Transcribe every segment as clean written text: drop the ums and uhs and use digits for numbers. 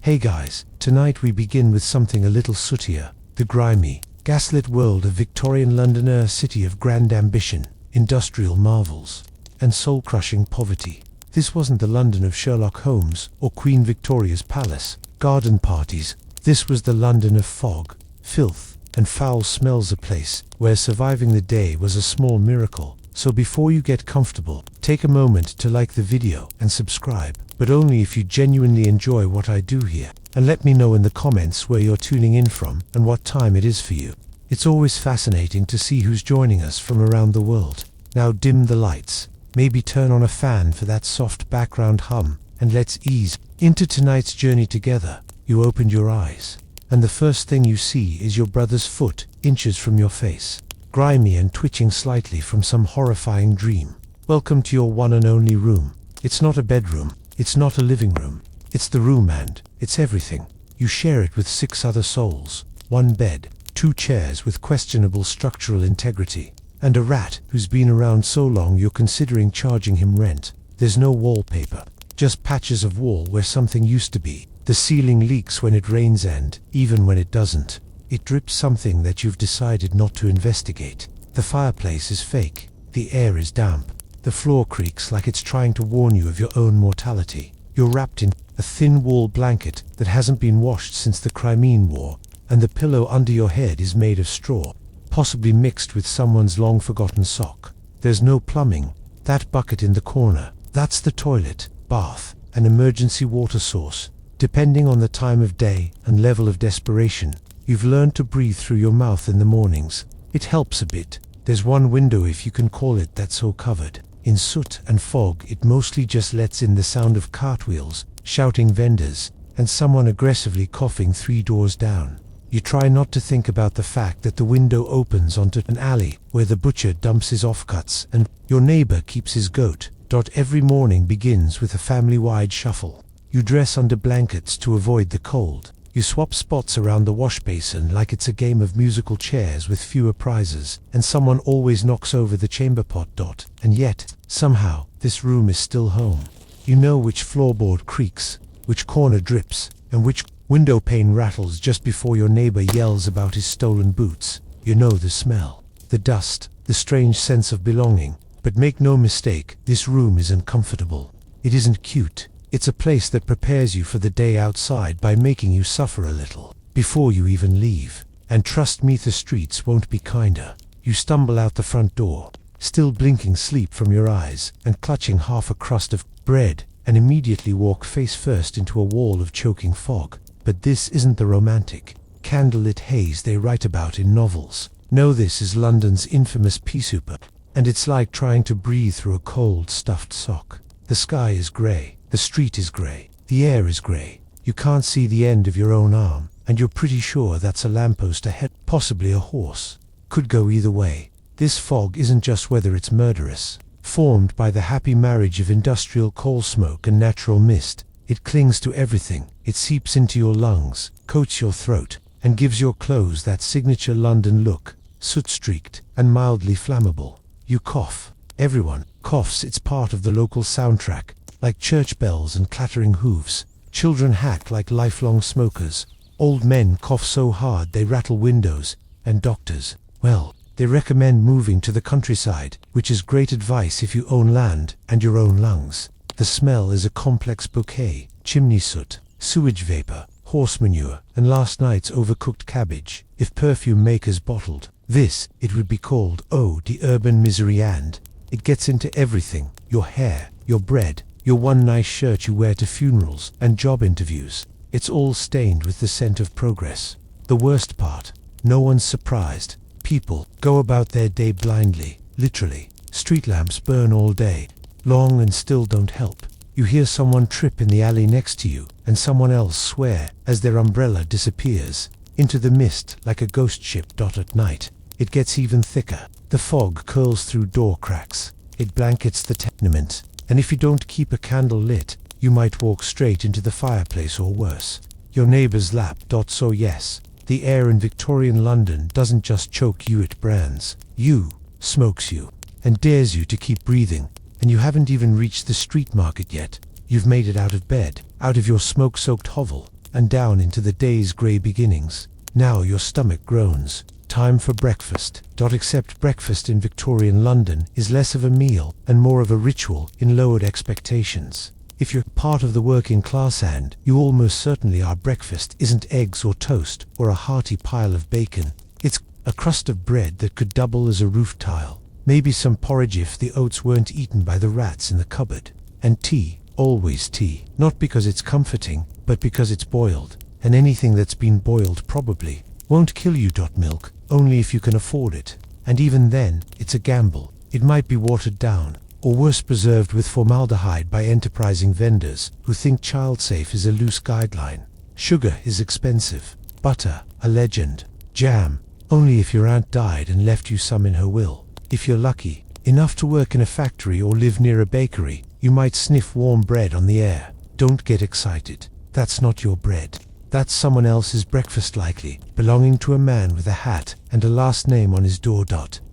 Hey guys, tonight we begin with something a little sootier, the grimy, gaslit world of Victorian London, a city of grand ambition, industrial marvels, and soul-crushing poverty. This wasn't the London of Sherlock Holmes or Queen Victoria's palace, garden parties. This was the London of fog, filth, and foul smells, a place where surviving the day was a small miracle. So before you get comfortable, take a moment to like the video and subscribe, but only if you genuinely enjoy what I do here. And let me know in the comments where you're tuning in from and what time it is for you. It's always fascinating to see who's joining us from around the world. Now dim the lights, maybe turn on a fan for that soft background hum, and let's ease into tonight's journey together. You opened your eyes, and the first thing you see is your brother's foot, inches from your face, grimy and twitching slightly from some horrifying dream. Welcome to your one and only room. It's not a bedroom, it's not a living room, it's the room, and it's everything. You share it with 6 other souls, 1 bed, 2 chairs with questionable structural integrity, and a rat who's been around so long you're considering charging him rent. There's no wallpaper, just patches of wall where something used to be. The ceiling leaks when it rains, and even when it doesn't, it drips something that you've decided not to investigate. The fireplace is fake, the air is damp, the floor creaks like it's trying to warn you of your own mortality. You're wrapped in a thin wool blanket that hasn't been washed since the Crimean War, and the pillow under your head is made of straw, possibly mixed with someone's long-forgotten sock. There's no plumbing. That bucket in the corner, that's the toilet, bath, an emergency water source. Depending on the time of day and level of desperation, you've learned to breathe through your mouth in the mornings. It helps a bit. There's one window, if you can call it that, so covered in soot and fog it mostly just lets in the sound of cartwheels, shouting vendors, and someone aggressively coughing 3 doors down. You try not to think about the fact that the window opens onto an alley where the butcher dumps his offcuts and your neighbor keeps his goat. Every morning begins with a family-wide shuffle. You dress under blankets to avoid the cold. You swap spots around the wash basin like it's a game of musical chairs with fewer prizes, and someone always knocks over the chamber pot. And yet, somehow, this room is still home. You know which floorboard creaks, which corner drips, and which window pane rattles just before your neighbor yells about his stolen boots. You know the smell, the dust, the strange sense of belonging. But make no mistake, this room isn't comfortable. It isn't cute. It's a place that prepares you for the day outside by making you suffer a little before you even leave. And trust me, the streets won't be kinder. You stumble out the front door, still blinking sleep from your eyes and clutching half a crust of bread, and immediately walk face first into a wall of choking fog. But this isn't the romantic, candlelit haze they write about in novels. No, this is London's infamous pea soup, and it's like trying to breathe through a cold, stuffed sock. The sky is grey. The street is grey. The air is grey. You can't see the end of your own arm, and you're pretty sure that's a lamppost ahead, possibly a horse. Could go either way. This fog isn't just weather, it's murderous. Formed by the happy marriage of industrial coal smoke and natural mist, it clings to everything. It seeps into your lungs, coats your throat, and gives your clothes that signature London look, soot-streaked and mildly flammable. You cough. Everyone coughs. It's part of the local soundtrack. Like church bells and clattering hooves. Children hack like lifelong smokers. Old men cough so hard they rattle windows. And doctors, well, they recommend moving to the countryside, which is great advice if you own land and your own lungs. The smell is a complex bouquet: chimney soot, sewage vapor, horse manure, and last night's overcooked cabbage. If perfume makers bottled this, it would be called eau de urban misery, and it gets into everything: your hair, your bread, your one nice shirt you wear to funerals and job interviews. It's all stained with the scent of progress. The worst part, no one's surprised. People go about their day blindly, literally. Street lamps burn all day long and still don't help. You hear someone trip in the alley next to you, and someone else swear as their umbrella disappears into the mist like a ghost ship. At night, it gets even thicker. The fog curls through door cracks. It blankets the tenement. And if you don't keep a candle lit, you might walk straight into the fireplace or worse, your neighbor's lap. So yes, the air in Victorian London doesn't just choke you, it brands you, smokes you, and dares you to keep breathing. And you haven't even reached the street market yet. You've made it out of bed, out of your smoke-soaked hovel, and down into the day's grey beginnings. Now your stomach groans. Time for breakfast. Except breakfast in Victorian London is less of a meal and more of a ritual in lowered expectations. If you're part of the working class, and you almost certainly are, breakfast isn't eggs or toast or a hearty pile of bacon. It's a crust of bread that could double as a roof tile. Maybe some porridge if the oats weren't eaten by the rats in the cupboard. And tea, always tea. Not because it's comforting, but because it's boiled. And anything that's been boiled probably won't kill you. Milk, only if you can afford it. And even then, it's a gamble. It might be watered down, or worse, preserved with formaldehyde by enterprising vendors who think child-safe is a loose guideline. Sugar is expensive. Butter, a legend. Jam, only if your aunt died and left you some in her will. If you're lucky enough to work in a factory or live near a bakery, you might sniff warm bread on the air. Don't get excited. That's not your bread. That's someone else's breakfast, likely belonging to a man with a hat and a last name on his door.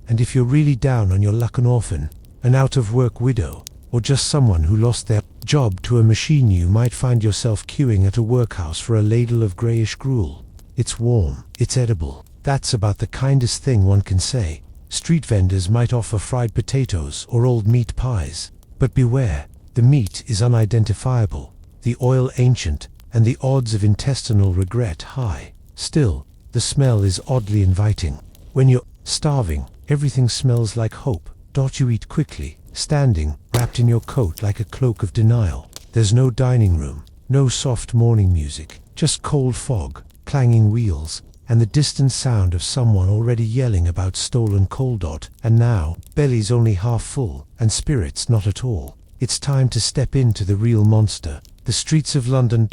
And if you're really down on your luck, an orphan, an out-of-work widow, or just someone who lost their job to a machine, you might find yourself queuing at a workhouse for a ladle of greyish gruel. It's warm, it's edible. That's about the kindest thing one can say. Street vendors might offer fried potatoes or old meat pies. But beware, the meat is unidentifiable, the oil ancient, and the odds of intestinal regret high. Still, the smell is oddly inviting. When you're starving, everything smells like hope. You eat quickly, standing, wrapped in your coat like a cloak of denial. There's no dining room, no soft morning music, just cold fog, clanging wheels, and the distant sound of someone already yelling about stolen coal. And now, belly's only half full, and spirits not at all. It's time to step into the real monster, the streets of London.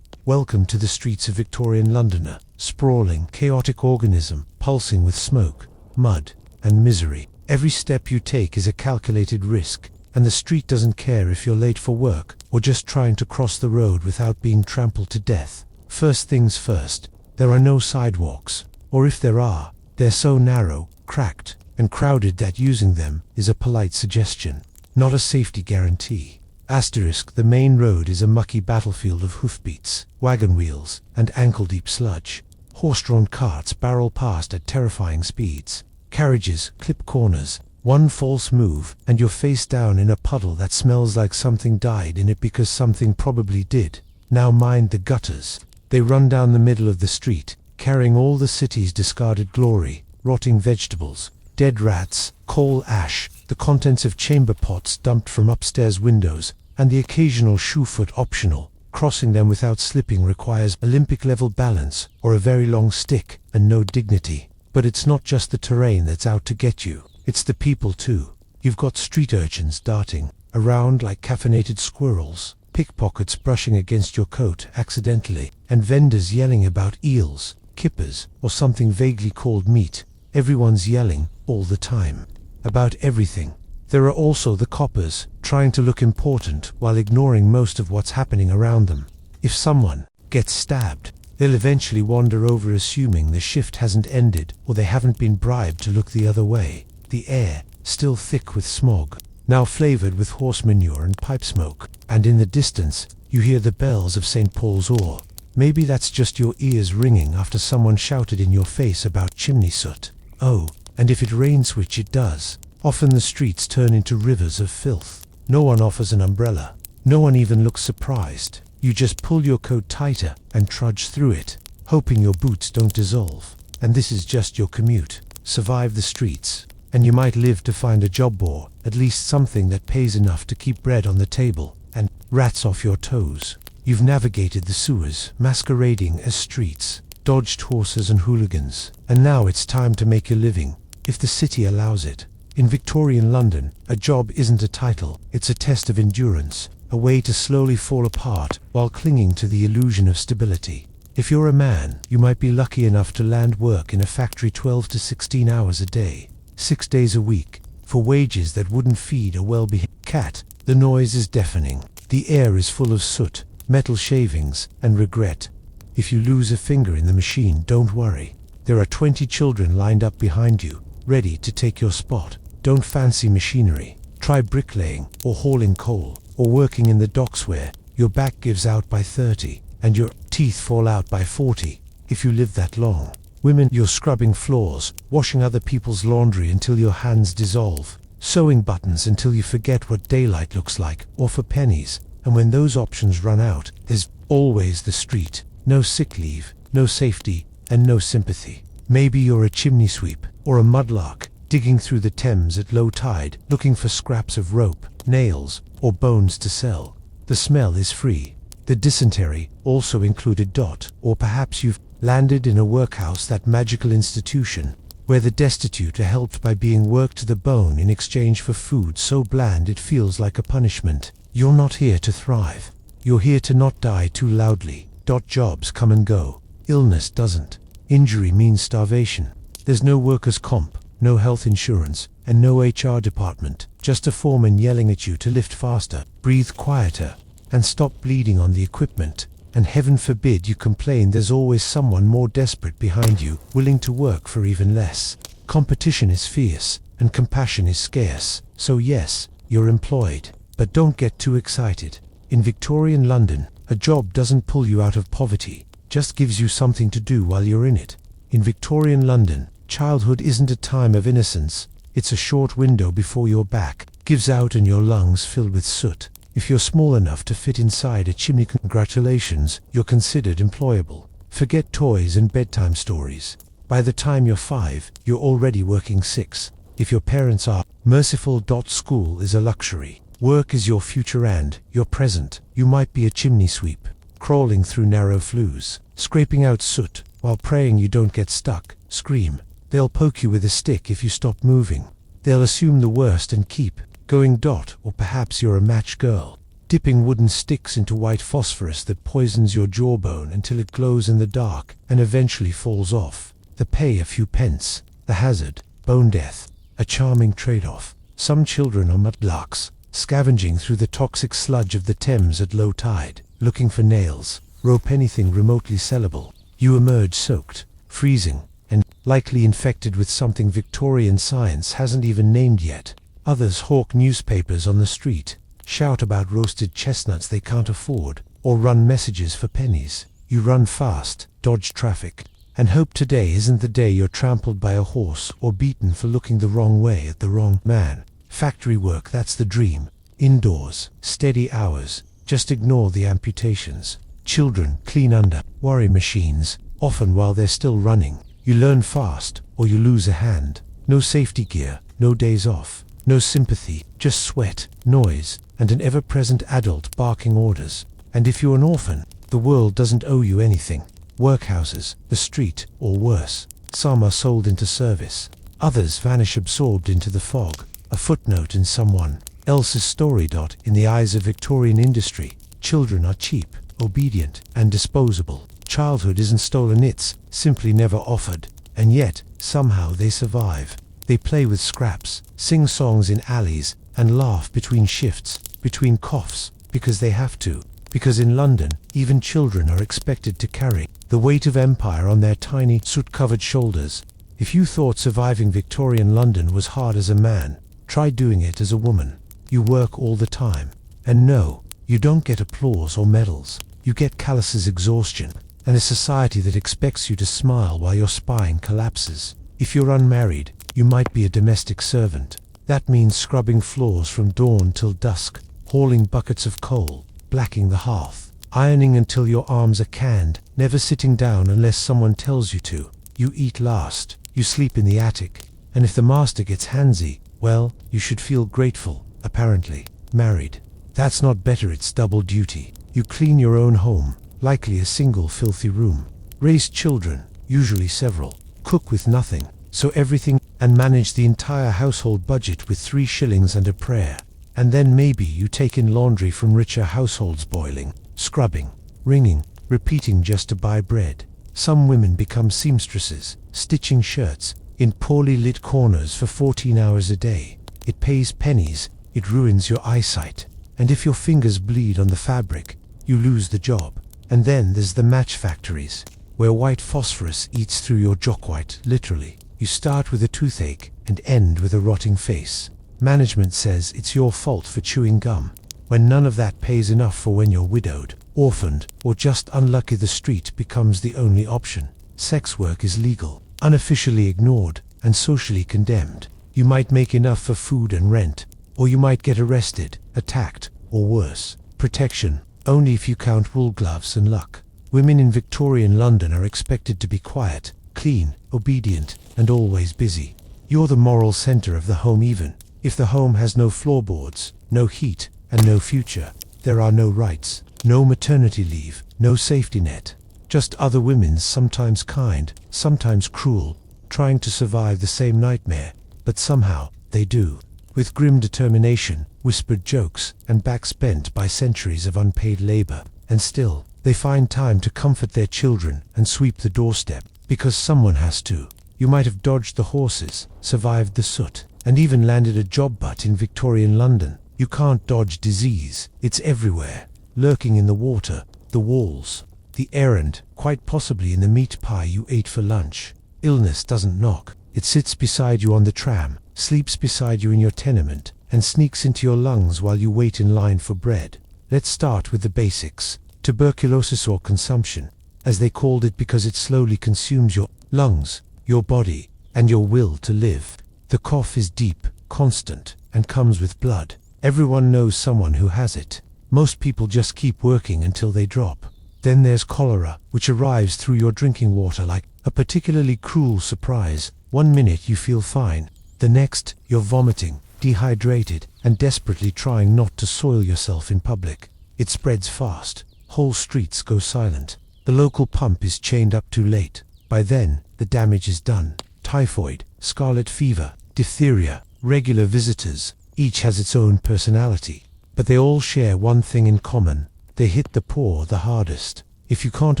Welcome to the streets of Victorian Londoner, sprawling, chaotic organism, pulsing with smoke, mud, and misery. Every step you take is a calculated risk, and the street doesn't care if you're late for work, or just trying to cross the road without being trampled to death. First things first, there are no sidewalks, or if there are, they're so narrow, cracked, and crowded that using them is a polite suggestion, not a safety guarantee. The main road is a mucky battlefield of hoofbeats, wagon wheels, and ankle-deep sludge. Horse-drawn carts barrel past at terrifying speeds. Carriages clip corners. One false move, and you're face down in a puddle that smells like something died in it because something probably did. Now mind the gutters. They run down the middle of the street, carrying all the city's discarded glory, rotting vegetables, dead rats, coal ash, the contents of chamber pots dumped from upstairs windows, and the occasional shoe-foot optional. Crossing them without slipping requires Olympic-level balance, or a very long stick, and no dignity. But it's not just the terrain that's out to get you, it's the people too. You've got street urchins darting around like caffeinated squirrels, pickpockets brushing against your coat accidentally, and vendors yelling about eels, kippers, or something vaguely called meat. Everyone's yelling, all the time, about everything. There are also the coppers, trying to look important while ignoring most of what's happening around them. If someone gets stabbed, they'll eventually wander over assuming the shift hasn't ended or they haven't been bribed to look the other way. The air, still thick with smog, now flavored with horse manure and pipe smoke, and in the distance, you hear the bells of St. Paul's Or. Maybe that's just your ears ringing after someone shouted in your face about chimney soot. Oh, and if it rains, which it does, often the streets turn into rivers of filth. No one offers an umbrella. No one even looks surprised. You just pull your coat tighter and trudge through it, hoping your boots don't dissolve. And this is just your commute. Survive the streets, and you might live to find a job, or at least something that pays enough to keep bread on the table and rats off your toes. You've navigated the sewers, masquerading as streets, dodged horses and hooligans, and now it's time to make your living, if the city allows it. In Victorian London, a job isn't a title, it's a test of endurance, a way to slowly fall apart while clinging to the illusion of stability. If you're a man, you might be lucky enough to land work in a factory 12 to 16 hours a day, 6 days a week, for wages that wouldn't feed a well-behaved cat. The noise is deafening. The air is full of soot, metal shavings, and regret. If you lose a finger in the machine, don't worry. There are 20 children lined up behind you, ready to take your spot. Don't fancy machinery. Try bricklaying, or hauling coal, or working in the docks where your back gives out by 30. and your teeth fall out by 40, if you live that long. Women, you're scrubbing floors, washing other people's laundry until your hands dissolve, sewing buttons until you forget what daylight looks like, or for pennies, and when those options run out, there's always the street. No sick leave, no safety, and no sympathy. Maybe you're a chimney sweep, or a mudlark, digging through the Thames at low tide, looking for scraps of rope, nails, or bones to sell. The smell is free. The dysentery also included. Or perhaps you've landed in a workhouse, that magical institution, where the destitute are helped by being worked to the bone in exchange for food so bland it feels like a punishment. You're not here to thrive. You're here to not die too loudly. Jobs come and go. Illness doesn't. Injury means starvation. There's no workers' comp, no health insurance, and no HR department. Just a foreman yelling at you to lift faster, breathe quieter, and stop bleeding on the equipment. And heaven forbid you complain, there's always someone more desperate behind you, willing to work for even less. Competition is fierce, and compassion is scarce. So yes, you're employed. But don't get too excited. In Victorian London, a job doesn't pull you out of poverty, just gives you something to do while you're in it. In Victorian London, childhood isn't a time of innocence. It's a short window before your back gives out and your lungs filled with soot. If you're small enough to fit inside a chimney, congratulations, you're considered employable. Forget toys and bedtime stories. By the time you're 5, you're already working 6. If your parents are merciful. School is a luxury. Work is your future and your present. You might be a chimney sweep, crawling through narrow flues, scraping out soot, while praying you don't get stuck. Scream. They'll poke you with a stick if you stop moving. They'll assume the worst and keep going. Or perhaps you're a match girl, dipping wooden sticks into white phosphorus that poisons your jawbone until it glows in the dark and eventually falls off. The pay a few pence, the hazard, bone death, a charming trade-off. Some children are mudlarks, scavenging through the toxic sludge of the Thames at low tide, looking for nails, rope, anything remotely sellable. You emerge soaked, freezing, and likely infected with something Victorian science hasn't even named yet. Others hawk newspapers on the street, shout about roasted chestnuts they can't afford, or run messages for pennies. You run fast, dodge traffic, and hope today isn't the day you're trampled by a horse or beaten for looking the wrong way at the wrong man. Factory work, that's the dream. Indoors, steady hours, just ignore the amputations. Children clean under worry machines, often while they're still running. You learn fast, or you lose a hand. No safety gear, no days off, no sympathy, just sweat, noise, and an ever-present adult barking orders. And if you're an orphan, the world doesn't owe you anything. Workhouses, the street, or worse. Some are sold into service. Others vanish absorbed into the fog, a footnote in someone else's story. In the eyes of Victorian industry, children are cheap, obedient, and disposable. Childhood isn't stolen, it's simply never offered. And yet, somehow they survive. They play with scraps, sing songs in alleys, and laugh between shifts, between coughs, because they have to. Because in London, even children are expected to carry the weight of empire on their tiny, soot-covered shoulders. If you thought surviving Victorian London was hard as a man, try doing it as a woman. You work all the time. And no, you don't get applause or medals. You get callous exhaustion, and a society that expects you to smile while your spine collapses. If you're unmarried, you might be a domestic servant. That means scrubbing floors from dawn till dusk, hauling buckets of coal, blacking the hearth, ironing until your arms are canned, never sitting down unless someone tells you to. You eat last, you sleep in the attic, and if the master gets handsy, well, you should feel grateful. Apparently, married. That's not better, it's double duty. You clean your own home, likely a single filthy room. Raise children, usually several. Cook with nothing, so everything, and manage the entire household budget with 3 shillings and a prayer. And then maybe you take in laundry from richer households, boiling, scrubbing, wringing, repeating just to buy bread. Some women become seamstresses, stitching shirts in poorly lit corners for 14 hours a day. It pays pennies, it ruins your eyesight, and if your fingers bleed on the fabric, you lose the job. And then there's the match factories, where white phosphorus eats through your jockwhite, literally. You start with a toothache and end with a rotting face. Management says it's your fault for chewing gum, when none of that pays enough for when you're widowed, orphaned, or just unlucky, the street becomes the only option. Sex work is legal, unofficially ignored, and socially condemned. You might make enough for food and rent, or you might get arrested, attacked, or worse. Protection, only if you count wool gloves and luck. Women in Victorian London are expected to be quiet, clean, obedient, and always busy. You're the moral center of the home. Even if the home has no floorboards, no heat, and no future, there are no rights, no maternity leave, no safety net. Just other women, sometimes kind, sometimes cruel, trying to survive the same nightmare, but somehow they do. With grim determination, whispered jokes, and backs bent by centuries of unpaid labor. And still, they find time to comfort their children and sweep the doorstep, because someone has to. You might have dodged the horses, survived the soot, and even landed a job, but in Victorian London, you can't dodge disease. It's everywhere, lurking in the water, the walls, the errand, quite possibly in the meat pie you ate for lunch. Illness doesn't knock. It sits beside you on the tram, sleeps beside you in your tenement, and sneaks into your lungs while you wait in line for bread. Let's start with the basics. Tuberculosis, or consumption, as they called it, because it slowly consumes your lungs, your body, and your will to live. The cough is deep, constant, and comes with blood. Everyone knows someone who has it. Most people just keep working until they drop. Then there's cholera, which arrives through your drinking water like a particularly cruel surprise. One minute you feel fine, the next you're vomiting, dehydrated, and desperately trying not to soil yourself in public. It spreads fast. Whole streets go silent. The local pump is chained up too late. By then, the damage is done. Typhoid, scarlet fever, diphtheria, regular visitors, each has its own personality. But they all share one thing in common. They hit the poor the hardest. If you can't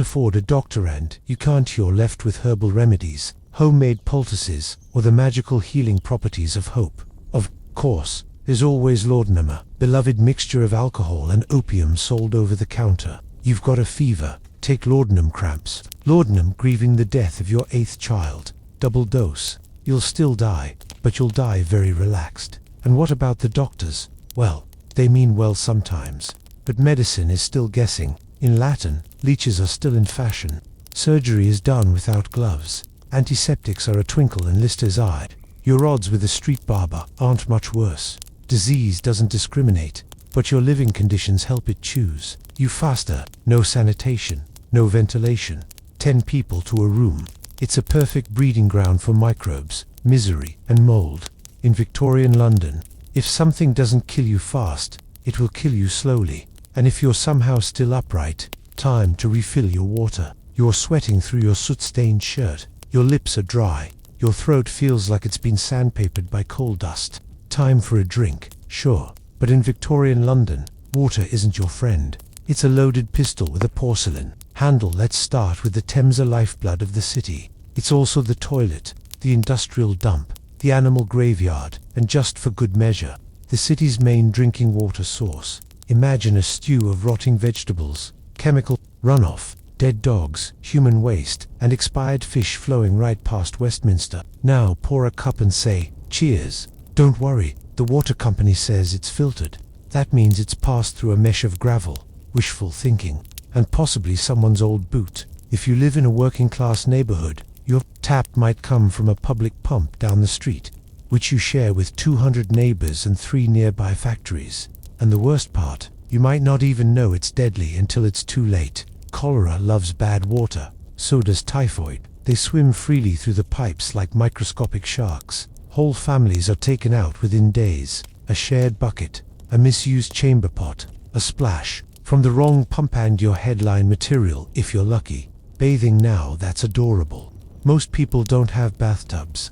afford a doctor and you can't, you're left with herbal remedies, homemade poultices, or the magical healing properties of hope. Of course, there's always laudanum, a beloved mixture of alcohol and opium sold over the counter. You've got a fever, take laudanum. Cramps, laudanum. Grieving the death of your 8th child, double dose. You'll still die, but you'll die very relaxed. And what about the doctors? Well, they mean well sometimes, but medicine is still guessing. In Latin, leeches are still in fashion. Surgery is done without gloves. Antiseptics are a twinkle in Lister's eye. Your odds with a street barber aren't much worse. Disease doesn't discriminate, but your living conditions help it choose. You faster, no sanitation, no ventilation, 10 people to a room. It's a perfect breeding ground for microbes, misery, and mold. In Victorian London, if something doesn't kill you fast, it will kill you slowly. And if you're somehow still upright, time to refill your water. You're sweating through your soot-stained shirt. Your lips are dry. Your throat feels like it's been sandpapered by coal dust. Time for a drink, sure. But in Victorian London, water isn't your friend. It's a loaded pistol with a porcelain handle. Let's start with the Thames, a lifeblood of the city. It's also the toilet, the industrial dump, the animal graveyard, and just for good measure, the city's main drinking water source. Imagine a stew of rotting vegetables, chemical runoff, dead dogs, human waste, and expired fish flowing right past Westminster. Now pour a cup and say, cheers. Don't worry, the water company says it's filtered. That means it's passed through a mesh of gravel, wishful thinking, and possibly someone's old boot. If you live in a working-class neighborhood, your tap might come from a public pump down the street, which you share with 200 neighbors and 3 nearby factories. And the worst part, you might not even know it's deadly until it's too late. Cholera loves bad water, so does typhoid. They swim freely through the pipes like microscopic sharks. Whole families are taken out within days. A shared bucket, a misused chamber pot, a splash from the wrong pump, and your headline material if you're lucky. Bathing now, that's adorable. Most people don't have bathtubs.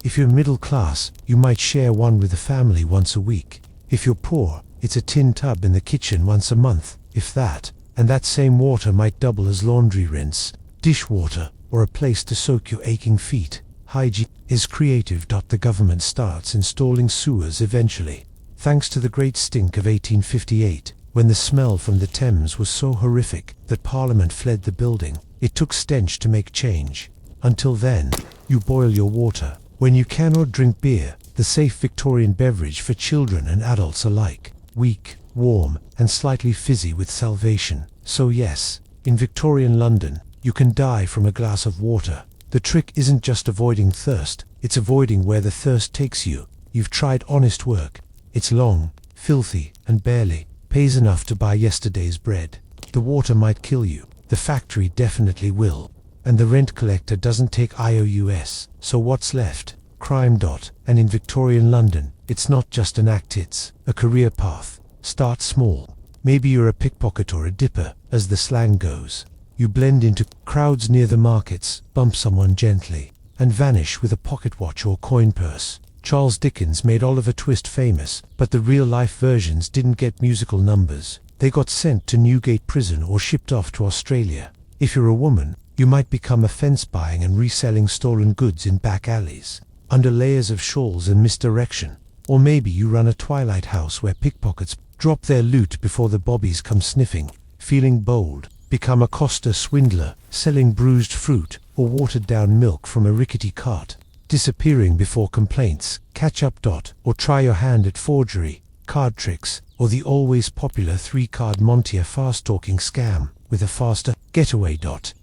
If you're middle class, you might share one with the family once a week. If you're poor, it's a tin tub in the kitchen once a month, if that, and that same water might double as laundry rinse, dishwater, or a place to soak your aching feet. Hygiene is creative. The government starts installing sewers eventually. Thanks to the Great Stink of 1858, when the smell from the Thames was so horrific that Parliament fled the building. It took stench to make change. Until then, you boil your water. When you can, or drink beer, the safe Victorian beverage for children and adults alike. Weak, warm, and slightly fizzy with salvation. So yes, in Victorian London, you can die from a glass of water. The trick isn't just avoiding thirst, it's avoiding where the thirst takes you. You've tried honest work. It's long, filthy, and barely pays enough to buy yesterday's bread. The water might kill you. The factory definitely will. And the rent collector doesn't take IOUs. So what's left? Crime. And in Victorian London, it's not just an act, it's a career path. Start small. Maybe you're a pickpocket or a dipper, as the slang goes. You blend into crowds near the markets, bump someone gently, and vanish with a pocket watch or coin purse. Charles Dickens made Oliver Twist famous, but the real-life versions didn't get musical numbers. They got sent to Newgate prison or shipped off to Australia. If you're a woman, you might become a fence buying and reselling stolen goods in back alleys, under layers of shawls and misdirection. Or maybe you run a twilight house where pickpockets drop their loot before the bobbies come sniffing. Feeling bold, become a Costa swindler, selling bruised fruit or watered-down milk from a rickety cart. Disappearing before complaints, catch up. Or try your hand at forgery, card tricks, or the always popular 3-card Montier fast-talking scam with a faster getaway.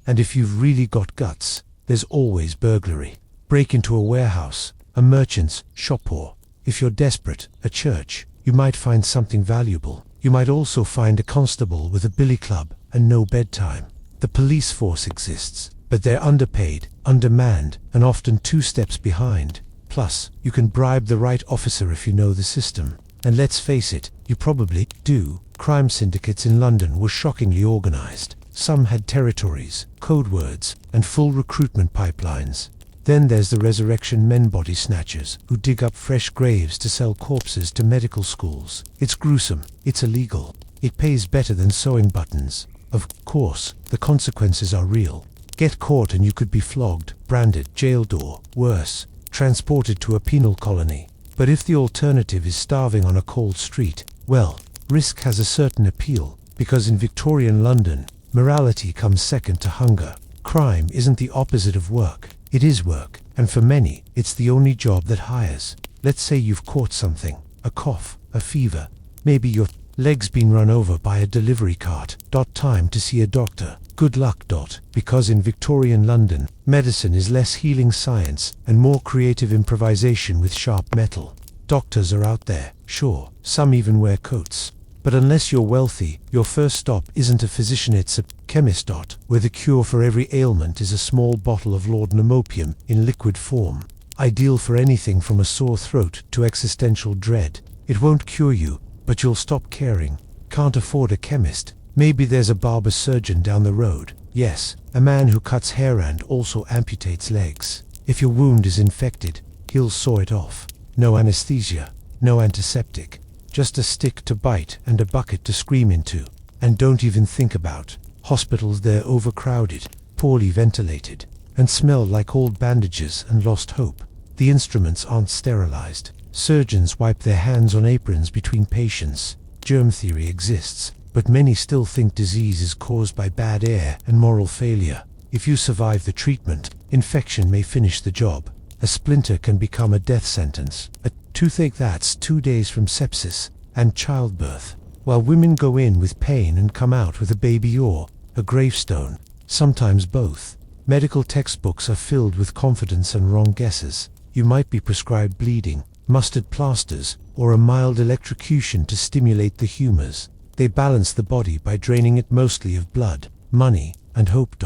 And if you've really got guts, there's always burglary. Break into a warehouse, a merchant's shop, or, if you're desperate, a church. You might find something valuable. You might also find a constable with a billy club and no bedtime. The police force exists, but they're underpaid, undermanned, and often 2 steps behind. Plus, you can bribe the right officer if you know the system. And let's face it, you probably do. Crime syndicates in London were shockingly organized. Some had territories, code words, and full recruitment pipelines. Then there's the resurrection men body snatchers who dig up fresh graves to sell corpses to medical schools. It's gruesome, it's illegal. It pays better than sewing buttons. Of course, the consequences are real. Get caught and you could be flogged, branded, jailed, or, worse, transported to a penal colony. But if the alternative is starving on a cold street, well, risk has a certain appeal, because in Victorian London, morality comes second to hunger. Crime isn't the opposite of work. It is work, and for many, it's the only job that hires. Let's say you've caught something, a cough, a fever, maybe your leg's been run over by a delivery cart. Time to see a doctor. Good luck. Because in Victorian London, medicine is less healing science and more creative improvisation with sharp metal. Doctors are out there, sure, some even wear coats. But unless you're wealthy, your first stop isn't a physician, it's a chemist. Where the cure for every ailment is a small bottle of laudanum opium in liquid form. Ideal for anything from a sore throat to existential dread. It won't cure you, but you'll stop caring. Can't afford a chemist? Maybe there's a barber surgeon down the road. Yes, a man who cuts hair and also amputates legs. If your wound is infected, he'll saw it off. No anesthesia, no antiseptic. Just a stick to bite and a bucket to scream into. And don't even think about hospitals. They're overcrowded, poorly ventilated, and smell like old bandages and lost hope. The instruments aren't sterilized. Surgeons wipe their hands on aprons between patients. Germ theory exists, but many still think disease is caused by bad air and moral failure. If you survive the treatment, infection may finish the job. A splinter can become a death sentence. A toothache, that's 2 days from sepsis and childbirth. While women go in with pain and come out with a baby or a gravestone. Sometimes both. Medical textbooks are filled with confidence and wrong guesses. You might be prescribed bleeding, mustard plasters, or a mild electrocution to stimulate the humors. They balance the body by draining it mostly of blood, money, and hope.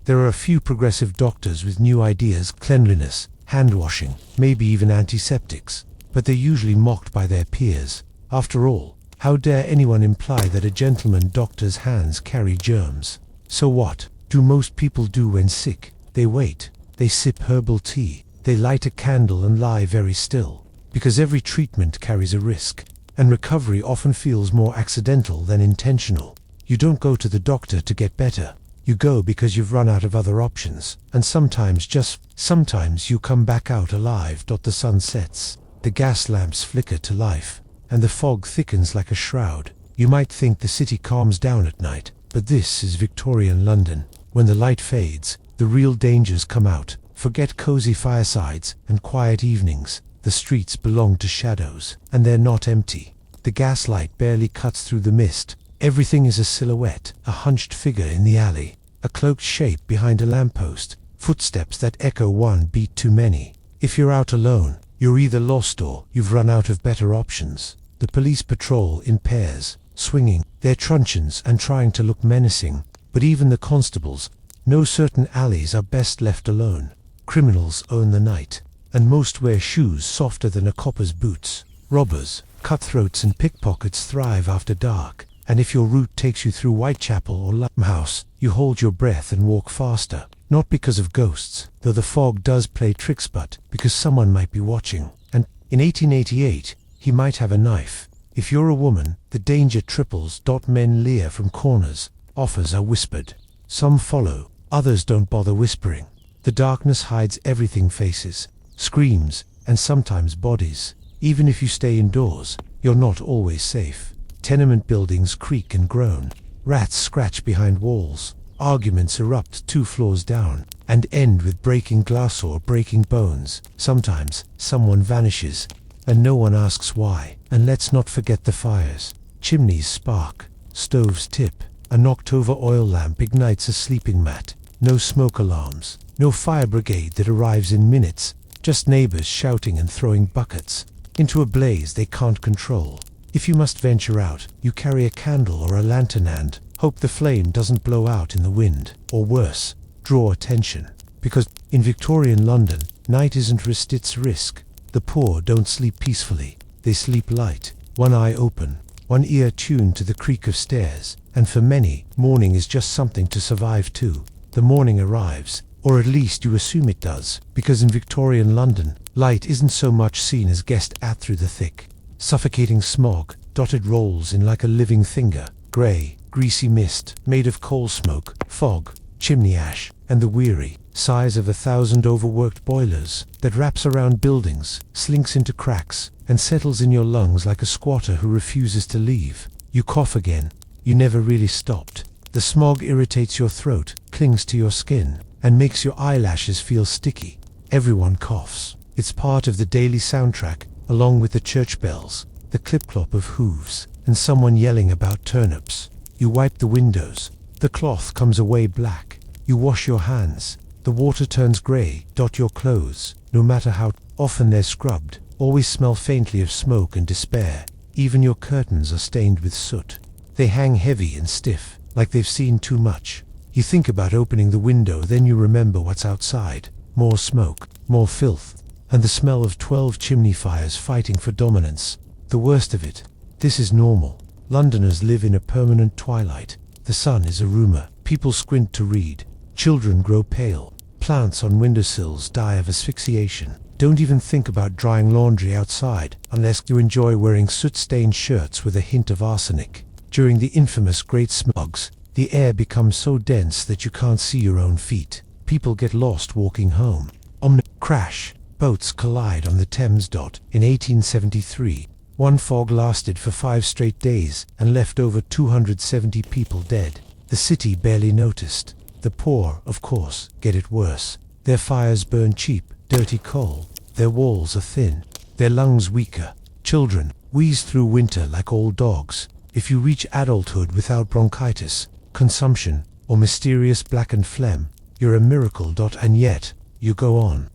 There are a few progressive doctors with new ideas: cleanliness, hand washing, maybe even antiseptics. But they're usually mocked by their peers. After all, how dare anyone imply that a gentleman doctor's hands carry germs? So what do most people do when sick? They wait, they sip herbal tea, they light a candle and lie very still. Because every treatment carries a risk, and recovery often feels more accidental than intentional. You don't go to the doctor to get better. You go because you've run out of other options, and sometimes you come back out alive. The sun sets, the gas lamps flicker to life, and the fog thickens like a shroud. You might think the city calms down at night, but this is Victorian London. When the light fades, the real dangers come out. Forget cozy firesides and quiet evenings. The streets belong to shadows, and they're not empty. The gaslight barely cuts through the mist. Everything is a silhouette, a hunched figure in the alley, a cloaked shape behind a lamppost, footsteps that echo one beat too many. If you're out alone, you're either lost or you've run out of better options. The police patrol in pairs, swinging their truncheons and trying to look menacing, but even the constables know certain alleys are best left alone. Criminals own the night, and most wear shoes softer than a copper's boots. Robbers, cutthroats and pickpockets thrive after dark, and if your route takes you through Whitechapel or Limehouse, you hold your breath and walk faster. Not because of ghosts, though the fog does play tricks, but because someone might be watching. And in 1888, he might have a knife. If you're a woman, the danger triples. Men leer from corners. Offers are whispered. Some follow, others don't bother whispering. The darkness hides everything: faces, screams, and sometimes bodies. Even if you stay indoors, you're not always safe. Tenement buildings creak and groan. Rats scratch behind walls. Arguments erupt 2 floors down, and end with breaking glass or breaking bones. Sometimes, someone vanishes, and no one asks why. And let's not forget the fires. Chimneys spark, stoves tip, a knocked-over oil lamp ignites a sleeping mat. No smoke alarms, no fire brigade that arrives in minutes, just neighbors shouting and throwing buckets into a blaze they can't control. If you must venture out, you carry a candle or a lantern and hope the flame doesn't blow out in the wind, or worse, draw attention. Because in Victorian London, night isn't risk, it's risk. The poor don't sleep peacefully, they sleep light, one eye open, one ear tuned to the creak of stairs, and for many, morning is just something to survive too. The morning arrives, or at least you assume it does, because in Victorian London, light isn't so much seen as guessed at through the thick, suffocating smog. Dotted rolls in like a living finger, grey, greasy mist, made of coal smoke, fog, chimney ash, and the weary sighs of 1,000 overworked boilers that wraps around buildings, slinks into cracks, and settles in your lungs like a squatter who refuses to leave. You cough again. You never really stopped. The smog irritates your throat, clings to your skin, and makes your eyelashes feel sticky. Everyone coughs. It's part of the daily soundtrack, along with the church bells, the clip-clop of hooves, and someone yelling about turnips. You wipe the windows. The cloth comes away black. You wash your hands. The water turns grey. Your clothes, no matter how often they're scrubbed, always smell faintly of smoke and despair. Even your curtains are stained with soot. They hang heavy and stiff, like they've seen too much. You think about opening the window, then you remember what's outside. More smoke, more filth, and the smell of 12 chimney fires fighting for dominance. The worst of it, this is normal. Londoners live in a permanent twilight. The sun is a rumor. People squint to read. Children grow pale. Plants on windowsills die of asphyxiation. Don't even think about drying laundry outside unless you enjoy wearing soot-stained shirts with a hint of arsenic. During the infamous Great Smogs, the air becomes so dense that you can't see your own feet. People get lost walking home. Crash. Boats collide on the Thames. In 1873, one fog lasted for 5 straight days and left over 270 people dead. The city barely noticed. The poor, of course, get it worse. Their fires burn cheap, dirty coal. Their walls are thin, their lungs weaker. Children wheeze through winter like old dogs. If you reach adulthood without bronchitis, consumption, or mysterious blackened phlegm, you're a miracle. And yet, you go on.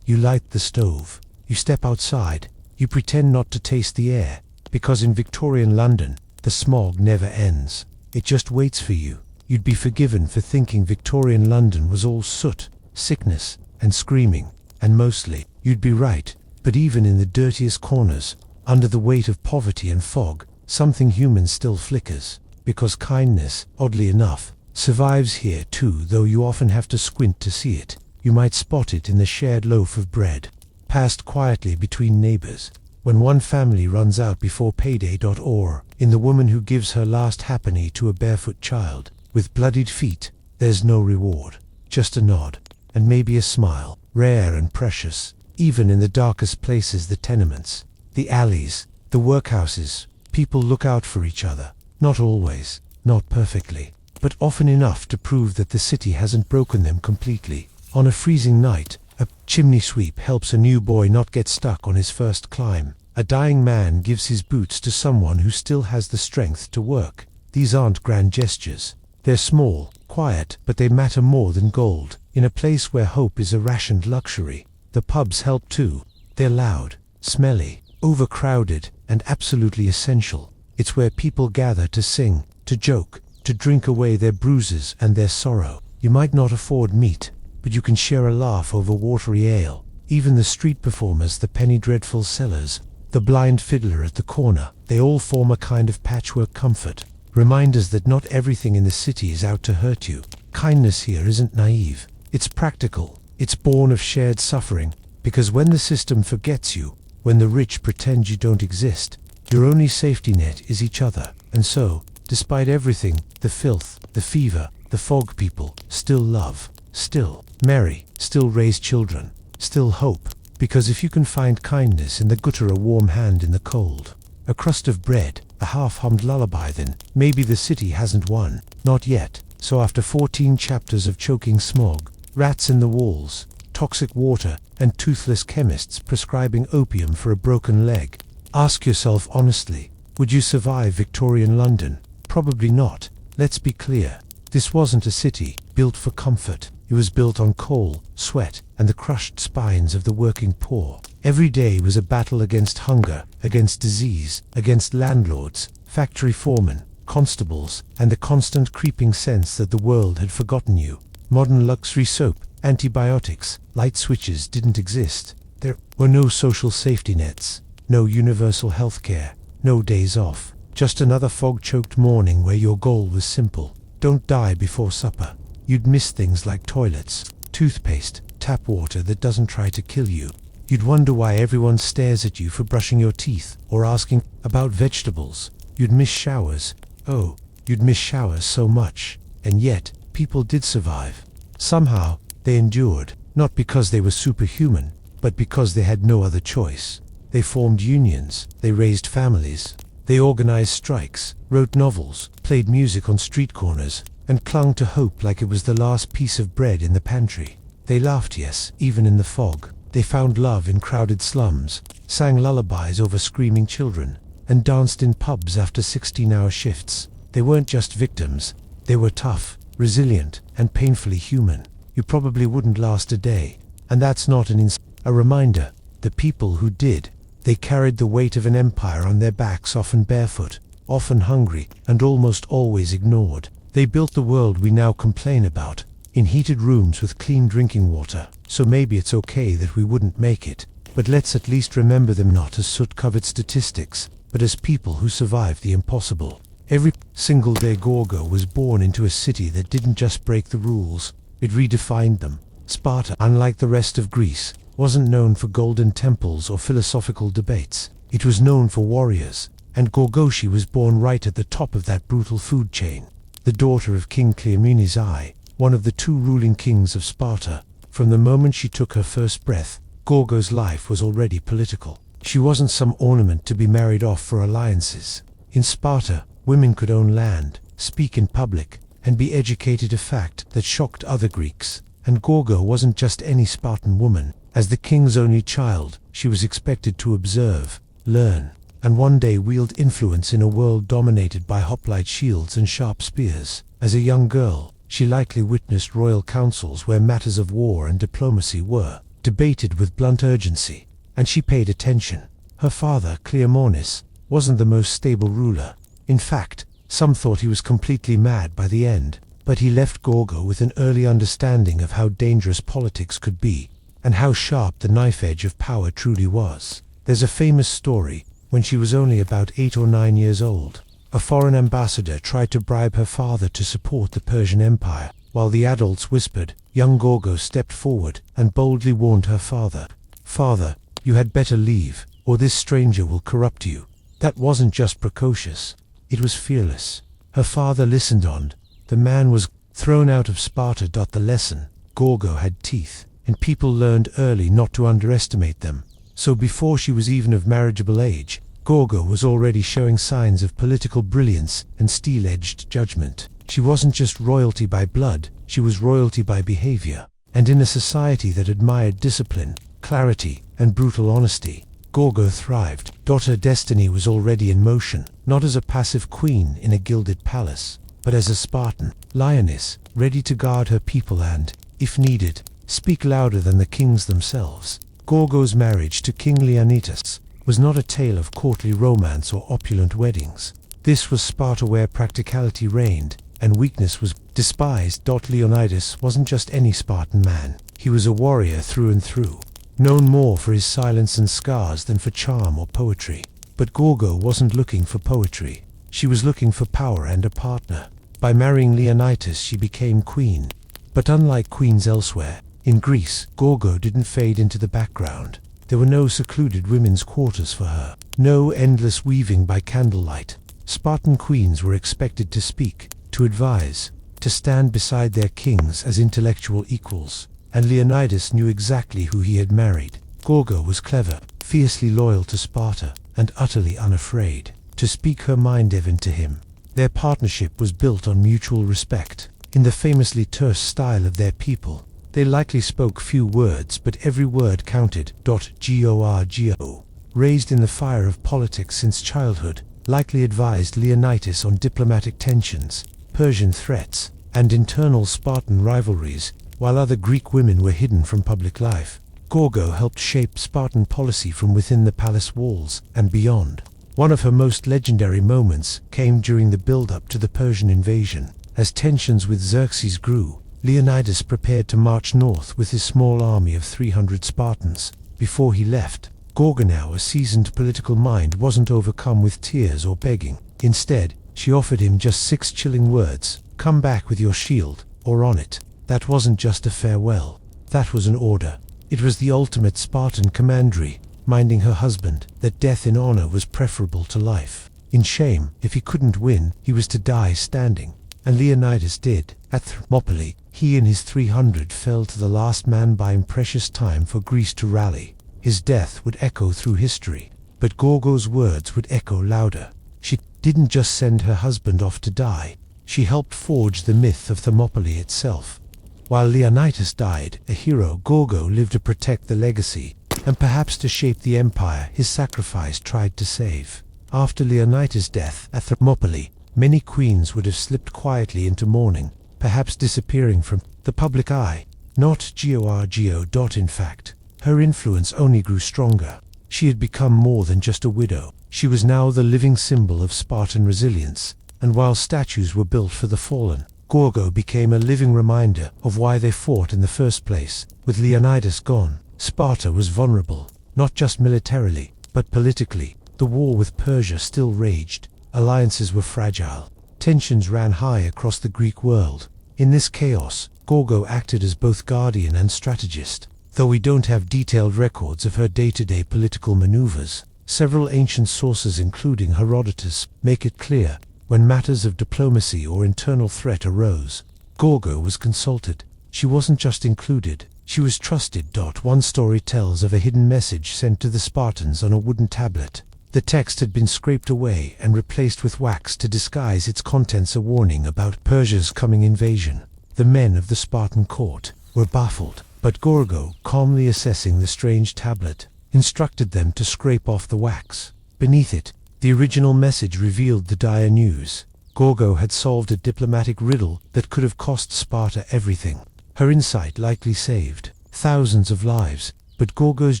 You light the stove. You step outside. You pretend not to taste the air, because in Victorian London, the smog never ends. It just waits for you. You'd be forgiven for thinking Victorian London was all soot, sickness, and screaming, and mostly, you'd be right. But even in the dirtiest corners, under the weight of poverty and fog, something human still flickers, because kindness, oddly enough, survives here too, though you often have to squint to see it. You might spot it in the shared loaf of bread, passed quietly between neighbors, when one family runs out before payday. Or in the woman who gives her last halfpenny to a barefoot child. With bloodied feet, there's no reward, just a nod, and maybe a smile, rare and precious. Even in the darkest places, the tenements, the alleys, the workhouses, people look out for each other. Not always, not perfectly, but often enough to prove that the city hasn't broken them completely. On a freezing night, a chimney sweep helps a new boy not get stuck on his first climb. A dying man gives his boots to someone who still has the strength to work. These aren't grand gestures. They're small, quiet, but they matter more than gold. In a place where hope is a rationed luxury, the pubs help too. They're loud, smelly, overcrowded, and absolutely essential. It's where people gather to sing, to joke, to drink away their bruises and their sorrow. You might not afford meat, but you can share a laugh over watery ale. Even the street performers, the penny dreadful sellers, the blind fiddler at the corner, they all form a kind of patchwork comfort. Reminders that not everything in the city is out to hurt you. Kindness here isn't naive. It's practical. It's born of shared suffering. Because when the system forgets you, when the rich pretend you don't exist, your only safety net is each other. And so, despite everything, the filth, the fever, the fog, people still love, still marry, still raise children, still hope. Because if you can find kindness in the gutter, a warm hand in the cold, a crust of bread, a half-hummed lullaby, then maybe the city hasn't won. Not yet. So after 14 chapters of choking smog, rats in the walls, toxic water, and toothless chemists prescribing opium for a broken leg, ask yourself honestly, would you survive Victorian London? Probably not. Let's be clear. This wasn't a city built for comfort. It was built on coal, sweat, and the crushed spines of the working poor. Every day was a battle against hunger, against disease, against landlords, factory foremen, constables, and the constant creeping sense that the world had forgotten you. Modern luxury soap, antibiotics, light switches didn't exist. There were no social safety nets, no universal health care, no days off. Just another fog-choked morning where your goal was simple. Don't die before supper. You'd miss things like toilets, toothpaste, tap water that doesn't try to kill you. You'd wonder why everyone stares at you for brushing your teeth or asking about vegetables. You'd miss showers. Oh, you'd miss showers so much. And yet, people did survive. Somehow, they endured, not because they were superhuman, but because they had no other choice. They formed unions, they raised families, they organized strikes, wrote novels, played music on street corners, and clung to hope like it was the last piece of bread in the pantry. They laughed, yes, even in the fog. They found love in crowded slums, sang lullabies over screaming children, and danced in pubs after 16-hour shifts. They weren't just victims. They were tough, resilient, and painfully human. You probably wouldn't last a day. And that's not a reminder. The people who did, they carried the weight of an empire on their backs, often barefoot, often hungry, and almost always ignored. They built the world we now complain about, in heated rooms with clean drinking water. So maybe it's okay that we wouldn't make it, but let's at least remember them not as soot-covered statistics, but as people who survived the impossible. Every single day Gorgo was born into a city that didn't just break the rules, it redefined them. Sparta, unlike the rest of Greece, wasn't known for golden temples or philosophical debates. It was known for warriors, and Gorgoshi was born right at the top of that brutal food chain. The daughter of King Cleomenes I, one of the two ruling kings of Sparta. From the moment she took her first breath, Gorgo's life was already political. She wasn't some ornament to be married off for alliances. In Sparta, women could own land, speak in public, and be educated, a fact that shocked other Greeks. And Gorgo wasn't just any Spartan woman. As the king's only child, she was expected to observe, learn, and one day wield influence in a world dominated by hoplite shields and sharp spears. As a young girl, she likely witnessed royal councils where matters of war and diplomacy were debated with blunt urgency, and she paid attention. Her father, Cleomenes, wasn't the most stable ruler. In fact, some thought he was completely mad by the end, but he left Gorgo with an early understanding of how dangerous politics could be, and how sharp the knife edge of power truly was. There's a famous story. When she was only about 8 or 9 years old, a foreign ambassador tried to bribe her father to support the Persian Empire. While the adults whispered, young Gorgo stepped forward and boldly warned her father, "Father, you had better leave, or this stranger will corrupt you." That wasn't just precocious, it was fearless. Her father listened on. The man was thrown out of Sparta. The lesson: Gorgo had teeth, and people learned early not to underestimate them. So before she was even of marriageable age, Gorgo was already showing signs of political brilliance and steel-edged judgment. She wasn't just royalty by blood, she was royalty by behavior. And in a society that admired discipline, clarity, and brutal honesty, Gorgo thrived. Her destiny was already in motion, not as a passive queen in a gilded palace, but as a Spartan lioness, ready to guard her people and, if needed, speak louder than the kings themselves. Gorgo's marriage to King Leonidas was not a tale of courtly romance or opulent weddings. This was Sparta where practicality reigned, and weakness was despised. Leonidas wasn't just any Spartan man. He was a warrior through and through, known more for his silence and scars than for charm or poetry. But Gorgo wasn't looking for poetry. She was looking for power and a partner. By marrying Leonidas, she became queen. But unlike queens elsewhere, in Greece, Gorgo didn't fade into the background. There were no secluded women's quarters for her, no endless weaving by candlelight. Spartan queens were expected to speak, to advise, to stand beside their kings as intellectual equals. And Leonidas knew exactly who he had married. Gorgo was clever, fiercely loyal to Sparta, and utterly unafraid to speak her mind even to him. Their partnership was built on mutual respect. In the famously terse style of their people, they likely spoke few words, but every word counted. Gorgo, raised in the fire of politics since childhood, likely advised Leonidas on diplomatic tensions, Persian threats, and internal Spartan rivalries, while other Greek women were hidden from public life. Gorgo helped shape Spartan policy from within the palace walls and beyond. One of her most legendary moments came during the build-up to the Persian invasion. As tensions with Xerxes grew, Leonidas prepared to march north with his small army of 300 Spartans. Before he left, Gorgo, now a seasoned political mind, wasn't overcome with tears or begging. Instead, she offered him just 6 chilling words: "Come back with your shield, or on it." That wasn't just a farewell. That was an order. It was the ultimate Spartan commandery, minding her husband that death in honor was preferable to life. In shame, if he couldn't win, he was to die standing. And Leonidas did. At Thermopylae, he and his 300 fell to the last man, buying precious time for Greece to rally. His death would echo through history, but Gorgo's words would echo louder. She didn't just send her husband off to die, she helped forge the myth of Thermopylae itself. While Leonidas died, a hero, Gorgo lived to protect the legacy, and perhaps to shape the empire his sacrifice tried to save. After Leonidas' death at Thermopylae, many queens would have slipped quietly into mourning, perhaps disappearing from the public eye. Not Gorgo. In fact, her influence only grew stronger. She had become more than just a widow. She was now the living symbol of Spartan resilience, and while statues were built for the fallen, Gorgo became a living reminder of why they fought in the first place. With Leonidas gone, Sparta was vulnerable, not just militarily, but politically. The war with Persia still raged. Alliances were fragile. Tensions ran high across the Greek world. In this chaos, Gorgo acted as both guardian and strategist. Though we don't have detailed records of her day-to-day political maneuvers, several ancient sources, including Herodotus, make it clear when matters of diplomacy or internal threat arose, Gorgo was consulted. She wasn't just included, she was trusted. One story tells of a hidden message sent to the Spartans on a wooden tablet. The text had been scraped away and replaced with wax to disguise its contents, a warning about Persia's coming invasion. The men of the Spartan court were baffled, but Gorgo, calmly assessing the strange tablet, instructed them to scrape off the wax. Beneath it, the original message revealed the dire news. Gorgo had solved a diplomatic riddle that could have cost Sparta everything. Her insight likely saved thousands of lives, but Gorgo's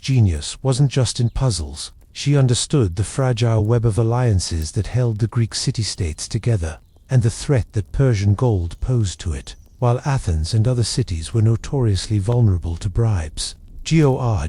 genius wasn't just in puzzles. She understood the fragile web of alliances that held the Greek city-states together, and the threat that Persian gold posed to it. While Athens and other cities were notoriously vulnerable to bribes. Gorgo.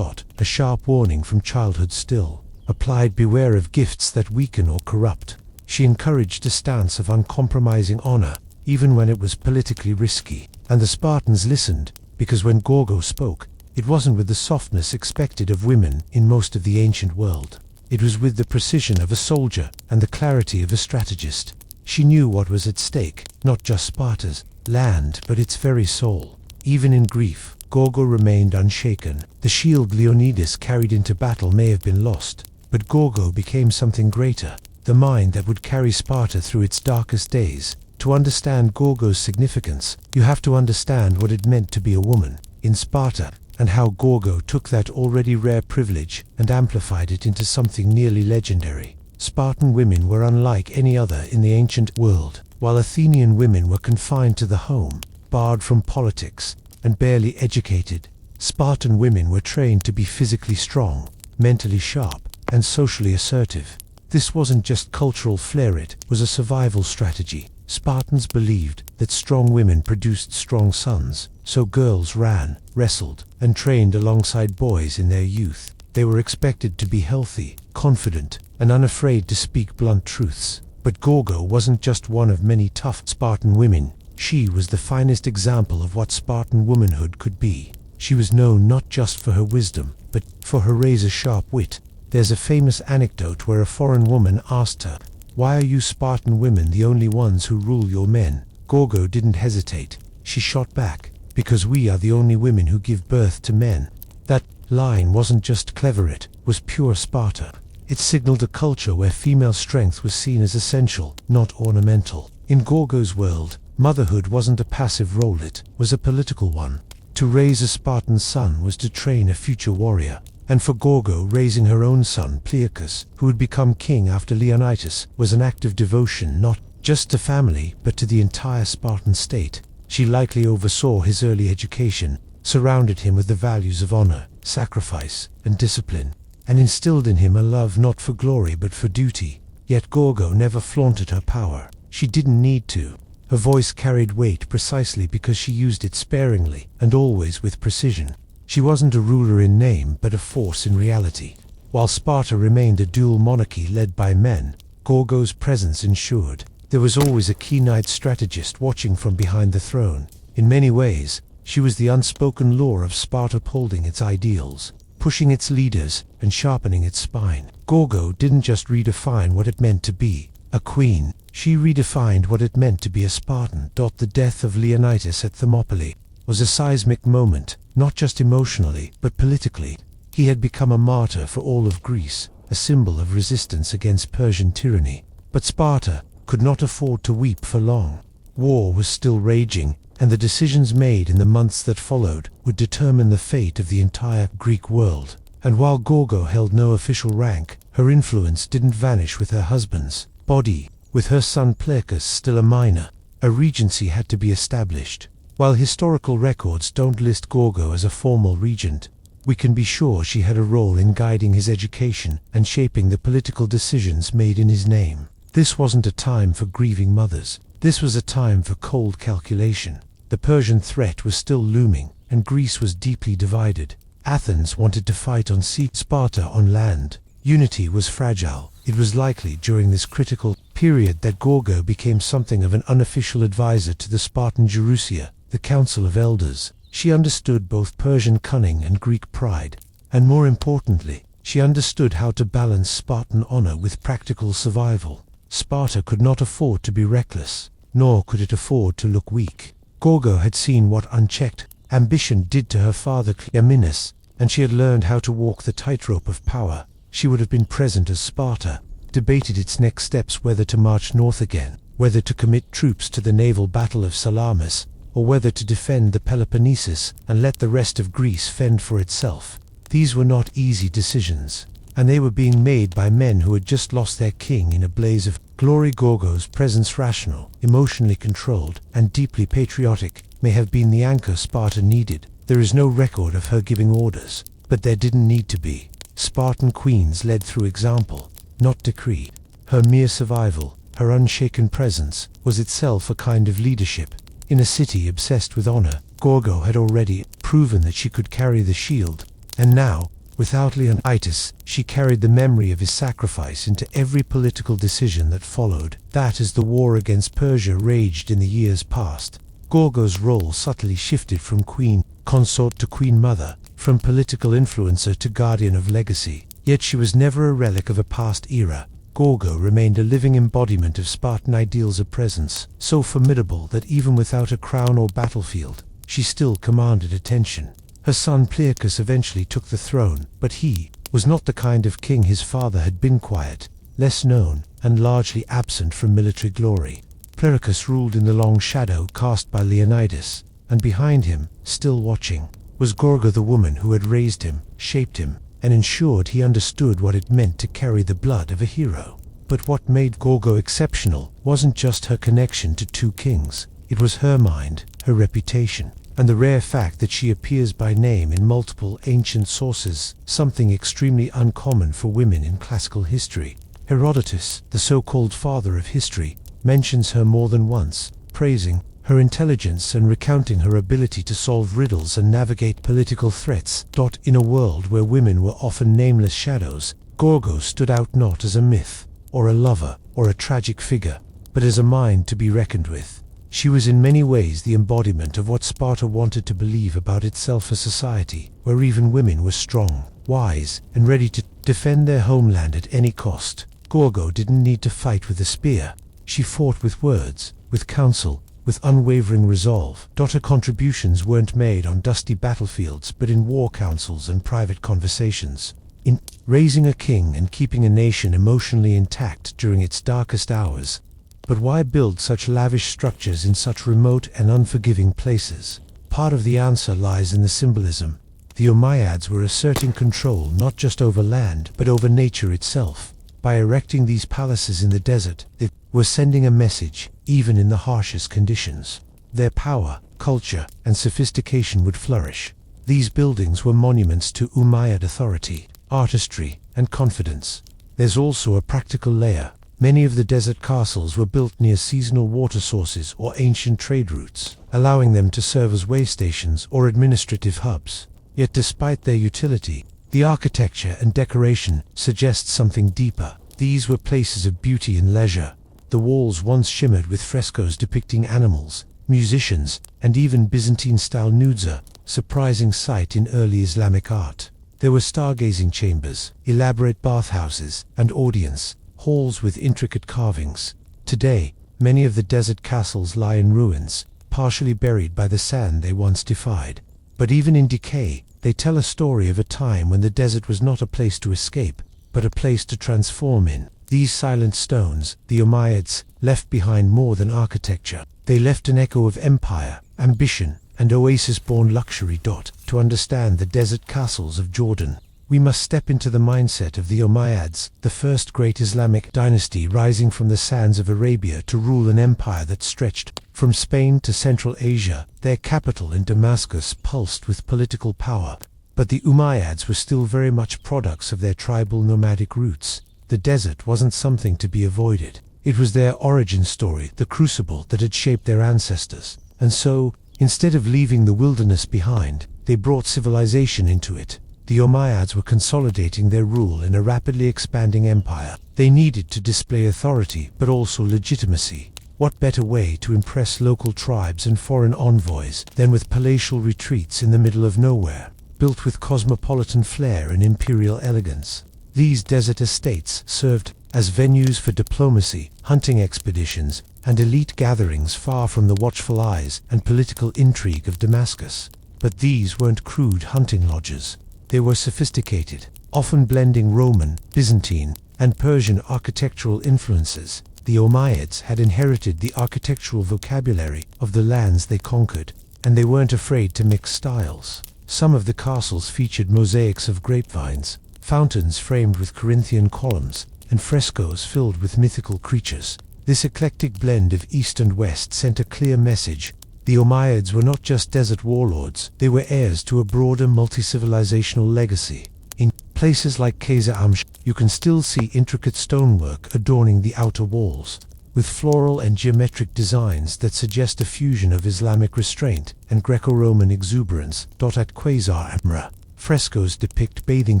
A sharp warning from childhood still applied: beware of gifts that weaken or corrupt. She encouraged a stance of uncompromising honor, even when it was politically risky. And the Spartans listened, because when Gorgo spoke, it wasn't with the softness expected of women in most of the ancient world. It was with the precision of a soldier and the clarity of a strategist. She knew what was at stake, not just Sparta's land, but its very soul. Even in grief, Gorgo remained unshaken. The shield Leonidas carried into battle may have been lost, but Gorgo became something greater, the mind that would carry Sparta through its darkest days. To understand Gorgo's significance, you have to understand what it meant to be a woman in Sparta, and how Gorgo took that already rare privilege and amplified it into something nearly legendary. Spartan women were unlike any other in the ancient world. While Athenian women were confined to the home, barred from politics, and barely educated, Spartan women were trained to be physically strong, mentally sharp, and socially assertive. This wasn't just cultural flair, it was a survival strategy. Spartans believed that strong women produced strong sons, so girls ran, wrestled, and trained alongside boys in their youth. They were expected to be healthy, confident, and unafraid to speak blunt truths. But Gorgo wasn't just one of many tough Spartan women. She was the finest example of what Spartan womanhood could be. She was known not just for her wisdom, but for her razor-sharp wit. There's a famous anecdote where a foreign woman asked her, "Why are you Spartan women the only ones who rule your men?" Gorgo didn't hesitate. She shot back, "Because we are the only women who give birth to men." That line wasn't just clever, it was pure Sparta. It signaled a culture where female strength was seen as essential, not ornamental. In Gorgo's world, motherhood wasn't a passive role, it was a political one. To raise a Spartan son was to train a future warrior. And for Gorgo, raising her own son, Clearchus, who would become king after Leonidas, was an act of devotion not just to family, but to the entire Spartan state. She likely oversaw his early education, surrounded him with the values of honor, sacrifice, and discipline, and instilled in him a love not for glory but for duty. Yet Gorgo never flaunted her power. She didn't need to. Her voice carried weight precisely because she used it sparingly and always with precision. She wasn't a ruler in name, but a force in reality. While Sparta remained a dual monarchy led by men, Gorgo's presence ensured there was always a keen-eyed strategist watching from behind the throne. In many ways, she was the unspoken law of Sparta, upholding its ideals, pushing its leaders, and sharpening its spine. Gorgo didn't just redefine what it meant to be a queen, she redefined what it meant to be a Spartan. The death of Leonidas at Thermopylae was a seismic moment, not just emotionally, but politically. He had become a martyr for all of Greece, a symbol of resistance against Persian tyranny. But Sparta could not afford to weep for long. War was still raging, and the decisions made in the months that followed would determine the fate of the entire Greek world. And while Gorgo held no official rank, her influence didn't vanish with her husband's body. With her son Clearchus still a minor, a regency had to be established. While historical records don't list Gorgo as a formal regent, we can be sure she had a role in guiding his education and shaping the political decisions made in his name. This wasn't a time for grieving mothers. This was a time for cold calculation. The Persian threat was still looming, and Greece was deeply divided. Athens wanted to fight on sea, Sparta on land. Unity was fragile. It was likely during this critical period that Gorgo became something of an unofficial advisor to the Spartan Gerousia, the Council of Elders. She understood both Persian cunning and Greek pride, and more importantly, she understood how to balance Spartan honor with practical survival. Sparta could not afford to be reckless, nor could it afford to look weak. Gorgo had seen what unchecked ambition did to her father Cleomenes, and she had learned how to walk the tightrope of power. She would have been present as Sparta debated its next steps, whether to march north again, whether to commit troops to the naval battle of Salamis, or whether to defend the Peloponnesus and let the rest of Greece fend for itself. These were not easy decisions, and they were being made by men who had just lost their king in a blaze of glory. Gorgo's presence, rational, emotionally controlled, and deeply patriotic, may have been the anchor Sparta needed. There is no record of her giving orders, but there didn't need to be. Spartan queens led through example, not decree. Her mere survival, her unshaken presence, was itself a kind of leadership. In a city obsessed with honor, Gorgo had already proven that she could carry the shield, and now, without Leonidas, she carried the memory of his sacrifice into every political decision that followed. That as the war against Persia raged in the years past, Gorgo's role subtly shifted from queen consort to queen mother, from political influencer to guardian of legacy. Yet she was never a relic of a past era. Gorgo remained a living embodiment of Spartan ideals, a presence so formidable that even without a crown or battlefield, she still commanded attention. Her son Clearchus eventually took the throne, but he was not the kind of king his father had been. Quiet, less known, and largely absent from military glory. Clearchus ruled in the long shadow cast by Leonidas, and behind him, still watching, was Gorgo, the woman who had raised him, shaped him, and ensured he understood what it meant to carry the blood of a hero. But what made Gorgo exceptional wasn't just her connection to two kings. It was her mind, her reputation, and the rare fact that she appears by name in multiple ancient sources, something extremely uncommon for women in classical history. Herodotus, the so-called father of history, mentions her more than once, praising her intelligence and recounting her ability to solve riddles and navigate political threats. In a world where women were often nameless shadows, Gorgo stood out not as a myth, or a lover, or a tragic figure, but as a mind to be reckoned with. She was in many ways the embodiment of what Sparta wanted to believe about itself, a society where even women were strong, wise, and ready to defend their homeland at any cost. Gorgo didn't need to fight with a spear. She fought with words, with counsel, with unwavering resolve. Her contributions weren't made on dusty battlefields but in war councils and private conversations, in raising a king and keeping a nation emotionally intact during its darkest hours. But why build such lavish structures in such remote and unforgiving places? Part of the answer lies in the symbolism. The Umayyads were asserting control not just over land but over nature itself. By erecting these palaces in the desert, they were sending a message, even in the harshest conditions. Their power, culture, and sophistication would flourish. These buildings were monuments to Umayyad authority, artistry, and confidence. There's also a practical layer. Many of the desert castles were built near seasonal water sources or ancient trade routes, allowing them to serve as way stations or administrative hubs. Yet despite their utility, the architecture and decoration suggest something deeper. These were places of beauty and leisure. The walls once shimmered with frescoes depicting animals, musicians, and even Byzantine-style nudes, a surprising sight in early Islamic art. There were stargazing chambers, elaborate bathhouses, and audience halls with intricate carvings. Today, many of the desert castles lie in ruins, partially buried by the sand they once defied. But even in decay, they tell a story of a time when the desert was not a place to escape, but a place to transform in. These silent stones, the Umayyads, left behind more than architecture. They left an echo of empire, ambition, and oasis-born luxury. To understand the desert castles of Jordan, we must step into the mindset of the Umayyads, the first great Islamic dynasty rising from the sands of Arabia to rule an empire that stretched from Spain to Central Asia. Their capital in Damascus pulsed with political power, but the Umayyads were still very much products of their tribal nomadic roots. The desert wasn't something to be avoided. It was their origin story, the crucible that had shaped their ancestors. And so, instead of leaving the wilderness behind, they brought civilization into it. The Umayyads were consolidating their rule in a rapidly expanding empire. They needed to display authority, but also legitimacy. What better way to impress local tribes and foreign envoys than with palatial retreats in the middle of nowhere, built with cosmopolitan flair and imperial elegance? These desert estates served as venues for diplomacy, hunting expeditions, and elite gatherings far from the watchful eyes and political intrigue of Damascus. But these weren't crude hunting lodges. They were sophisticated, often blending Roman, Byzantine, and Persian architectural influences. The Umayyads had inherited the architectural vocabulary of the lands they conquered, and they weren't afraid to mix styles. Some of the castles featured mosaics of grapevines, fountains framed with Corinthian columns, and frescoes filled with mythical creatures. This eclectic blend of East and West sent a clear message. The Umayyads were not just desert warlords, they were heirs to a broader multi-civilizational legacy. In places like Qasr Amsh, you can still see intricate stonework adorning the outer walls, with floral and geometric designs that suggest a fusion of Islamic restraint and Greco-Roman exuberance. At Qasr Amra, frescoes depict bathing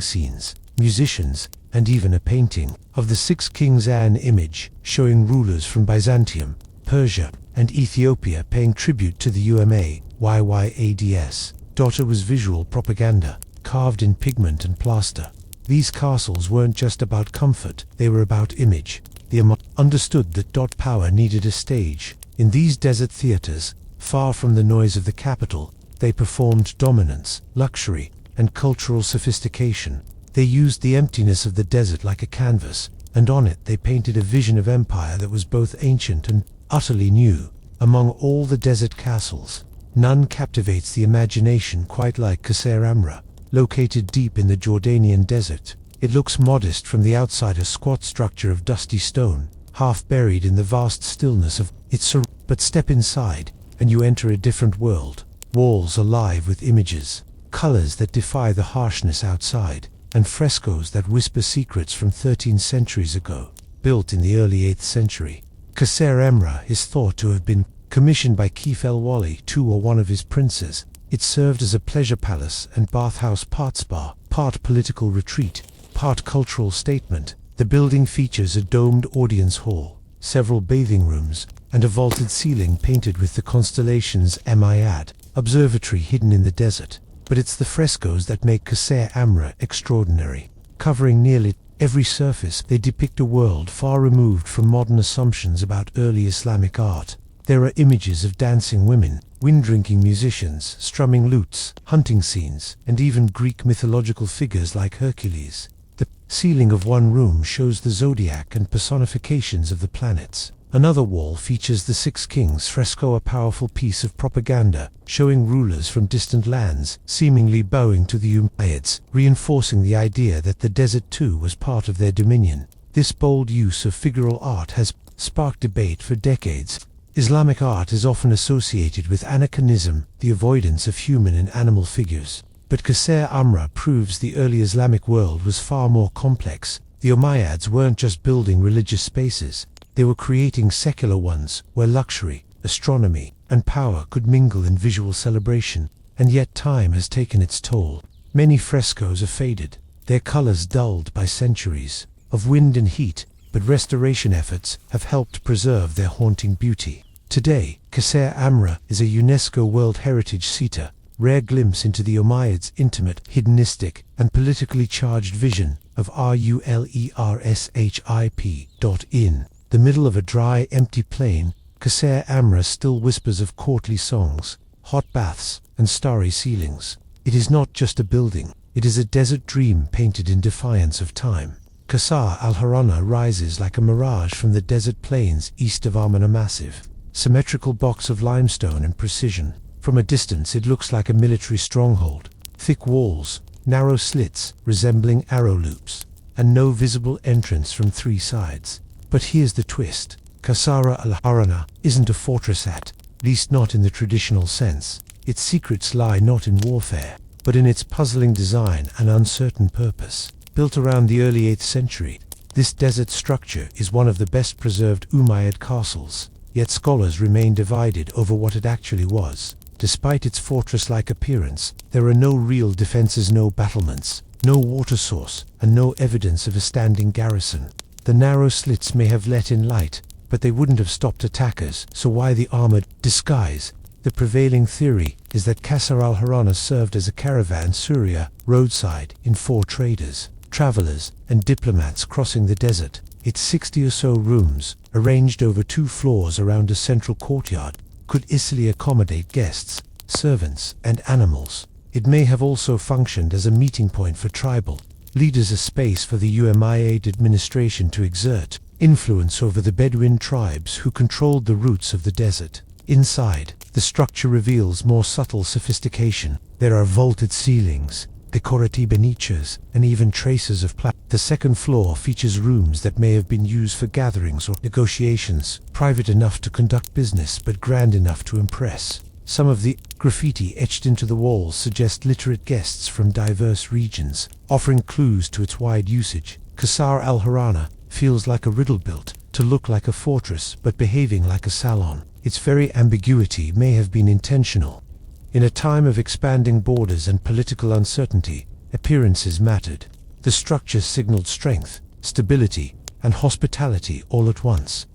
scenes, musicians, and even a painting of the Six Kings an image showing rulers from Byzantium, Persia, and Ethiopia paying tribute to the Umayyads. Was visual propaganda, carved in pigment and plaster. These castles weren't just about comfort, they were about image. The Umayyads understood that power needed a stage. In these desert theaters, far from the noise of the capital, they performed dominance, luxury, and cultural sophistication. They used the emptiness of the desert like a canvas, and on it they painted a vision of empire that was both ancient and utterly new. Among all the desert castles, None captivates the imagination quite like Qasr Amra, located deep in the Jordanian desert. It looks modest from the outside, a squat structure of dusty stone, half buried in the vast stillness of its but step inside, and you enter a different world. Walls alive with images, colors that defy the harshness outside, and frescoes that whisper secrets from 13 centuries ago. Built in the early 8th century, Qasr Amra is thought to have been commissioned by Keith el-Wali II or one of his princes. It served as a pleasure palace and bathhouse, part spa, part political retreat, part cultural statement. The building features a domed audience hall, several bathing rooms, and a vaulted ceiling painted with the constellations Umayyad, observatory hidden in the desert. But it's the frescoes that make Qasr Amra extraordinary. Covering nearly every surface, they depict a world far removed from modern assumptions about early Islamic art. There are images of dancing women, wine-drinking musicians, strumming lutes, hunting scenes, and even Greek mythological figures like Hercules. The ceiling of one room shows the zodiac and personifications of the planets. Another wall features the Six Kings fresco, a powerful piece of propaganda, showing rulers from distant lands, seemingly bowing to the Umayyads, reinforcing the idea that the desert too was part of their dominion. This bold use of figural art has sparked debate for decades. Islamic art is often associated with anachronism, the avoidance of human and animal figures. But Qasr Amra proves the early Islamic world was far more complex. The Umayyads weren't just building religious spaces, they were creating secular ones, where luxury, astronomy, and power could mingle in visual celebration. And yet time has taken its toll. Many frescoes are faded, their colors dulled by centuries of wind and heat, but restoration efforts have helped preserve their haunting beauty. Today, Qasr Amra is a UNESCO World Heritage Site, rare glimpse into the Umayyads' intimate, hedonistic, and politically charged vision of rulership. The middle of a dry, empty plain, Qasr Amra still whispers of courtly songs, hot baths, and starry ceilings. It is not just a building, it is a desert dream painted in defiance of time. Qasr al-Harana rises like a mirage from the desert plains east of Amman, a massive, symmetrical box of limestone and precision. From a distance it looks like a military stronghold. Thick walls, narrow slits resembling arrow loops, and no visible entrance from 3 sides. But here's the twist. Qasr al-Harana isn't a fortress, at least not in the traditional sense. Its secrets lie not in warfare, but in its puzzling design and uncertain purpose. Built around the early 8th century, this desert structure is one of the best preserved Umayyad castles, yet scholars remain divided over what it actually was. Despite its fortress-like appearance, there are no real defenses, no battlements, no water source, and no evidence of a standing garrison. The narrow slits may have let in light, but they wouldn't have stopped attackers, so why the armored disguise? The prevailing theory is that Qasr al-Harana served as a caravan surya, roadside, in for traders, travelers, and diplomats crossing the desert. Its 60 or so rooms, arranged over 2 floors around a central courtyard, could easily accommodate guests, servants, and animals. It may have also functioned as a meeting point for tribal leaders, a space for the Umayyad administration to exert influence over the Bedouin tribes who controlled the routes of the desert. Inside, the structure reveals more subtle sophistication. There are vaulted ceilings, decorative niches, and even traces of The second floor features rooms that may have been used for gatherings or negotiations, private enough to conduct business but grand enough to impress. Some of the graffiti etched into the walls suggest literate guests from diverse regions, offering clues to its wide usage. Qasr al-Harana feels like a riddle built to look like a fortress but behaving like a salon. Its very ambiguity may have been intentional. In a time of expanding borders and political uncertainty, appearances mattered. The structure signaled strength, stability, and hospitality all at once.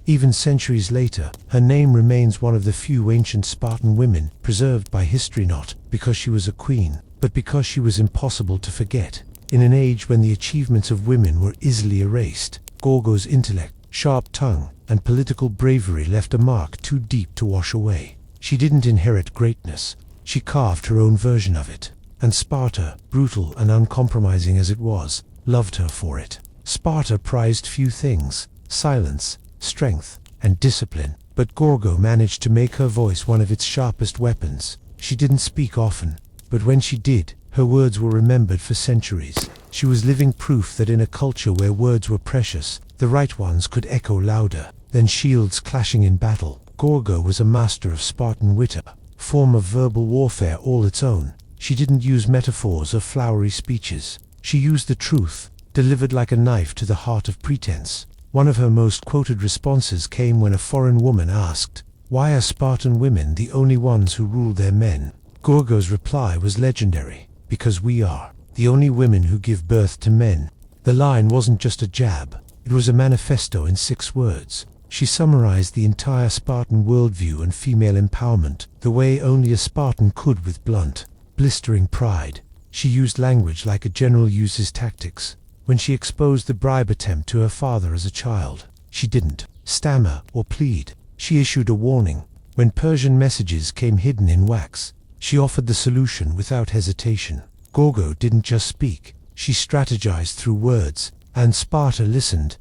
Even centuries later, her name remains one of the few ancient Spartan women preserved by history, not because she was a queen, but because she was impossible to forget. In an age when the achievements of women were easily erased, Gorgo's intellect, sharp tongue, and political bravery left a mark too deep to wash away. She didn't inherit greatness, she carved her own version of it. And Sparta, brutal and uncompromising as it was, loved her for it. Sparta prized few things: silence, strength, and discipline. But Gorgo managed to make her voice one of its sharpest weapons. She didn't speak often, but when she did, her words were remembered for centuries. She was living proof that in a culture where words were precious, the right ones could echo louder than shields clashing in battle. Gorgo was a master of Spartan wit, a form of verbal warfare all its own. She didn't use metaphors or flowery speeches. She used the truth, delivered like a knife to the heart of pretense. One of her most quoted responses came when a foreign woman asked, "Why are Spartan women the only ones who rule their men?" Gorgo's reply was legendary, "Because we are the only women who give birth to men." The line wasn't just a jab, it was a manifesto in 6 words. She summarized the entire Spartan worldview and female empowerment, the way only a Spartan could with blunt, blistering pride. She used language like a general uses tactics. When she exposed the bribe attempt to her father as a child, she didn't stammer or plead. She issued a warning. When Persian messages came hidden in wax, she offered the solution without hesitation. Gorgo didn't just speak, she strategized through words, and Sparta listened.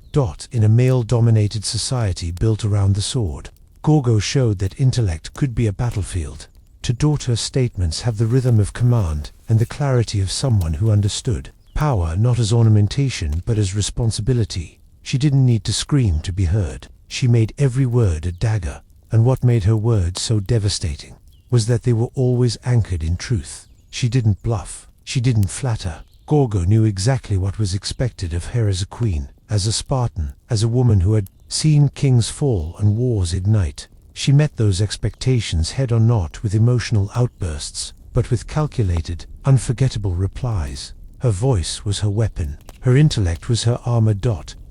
In a male-dominated society built around the sword, Gorgo showed that intellect could be a battlefield. To daughter, statements have the rhythm of command and the clarity of someone who understood power not as ornamentation but as responsibility. She didn't need to scream to be heard. She made every word a dagger, and what made her words so devastating was that they were always anchored in truth. She didn't bluff, she didn't flatter. Gorgo knew exactly what was expected of her as a queen, as a Spartan, as a woman who had seen kings fall and wars ignite. She met those expectations head-on, not with emotional outbursts, but with calculated, unforgettable replies. Her voice was her weapon, her intellect was her armor.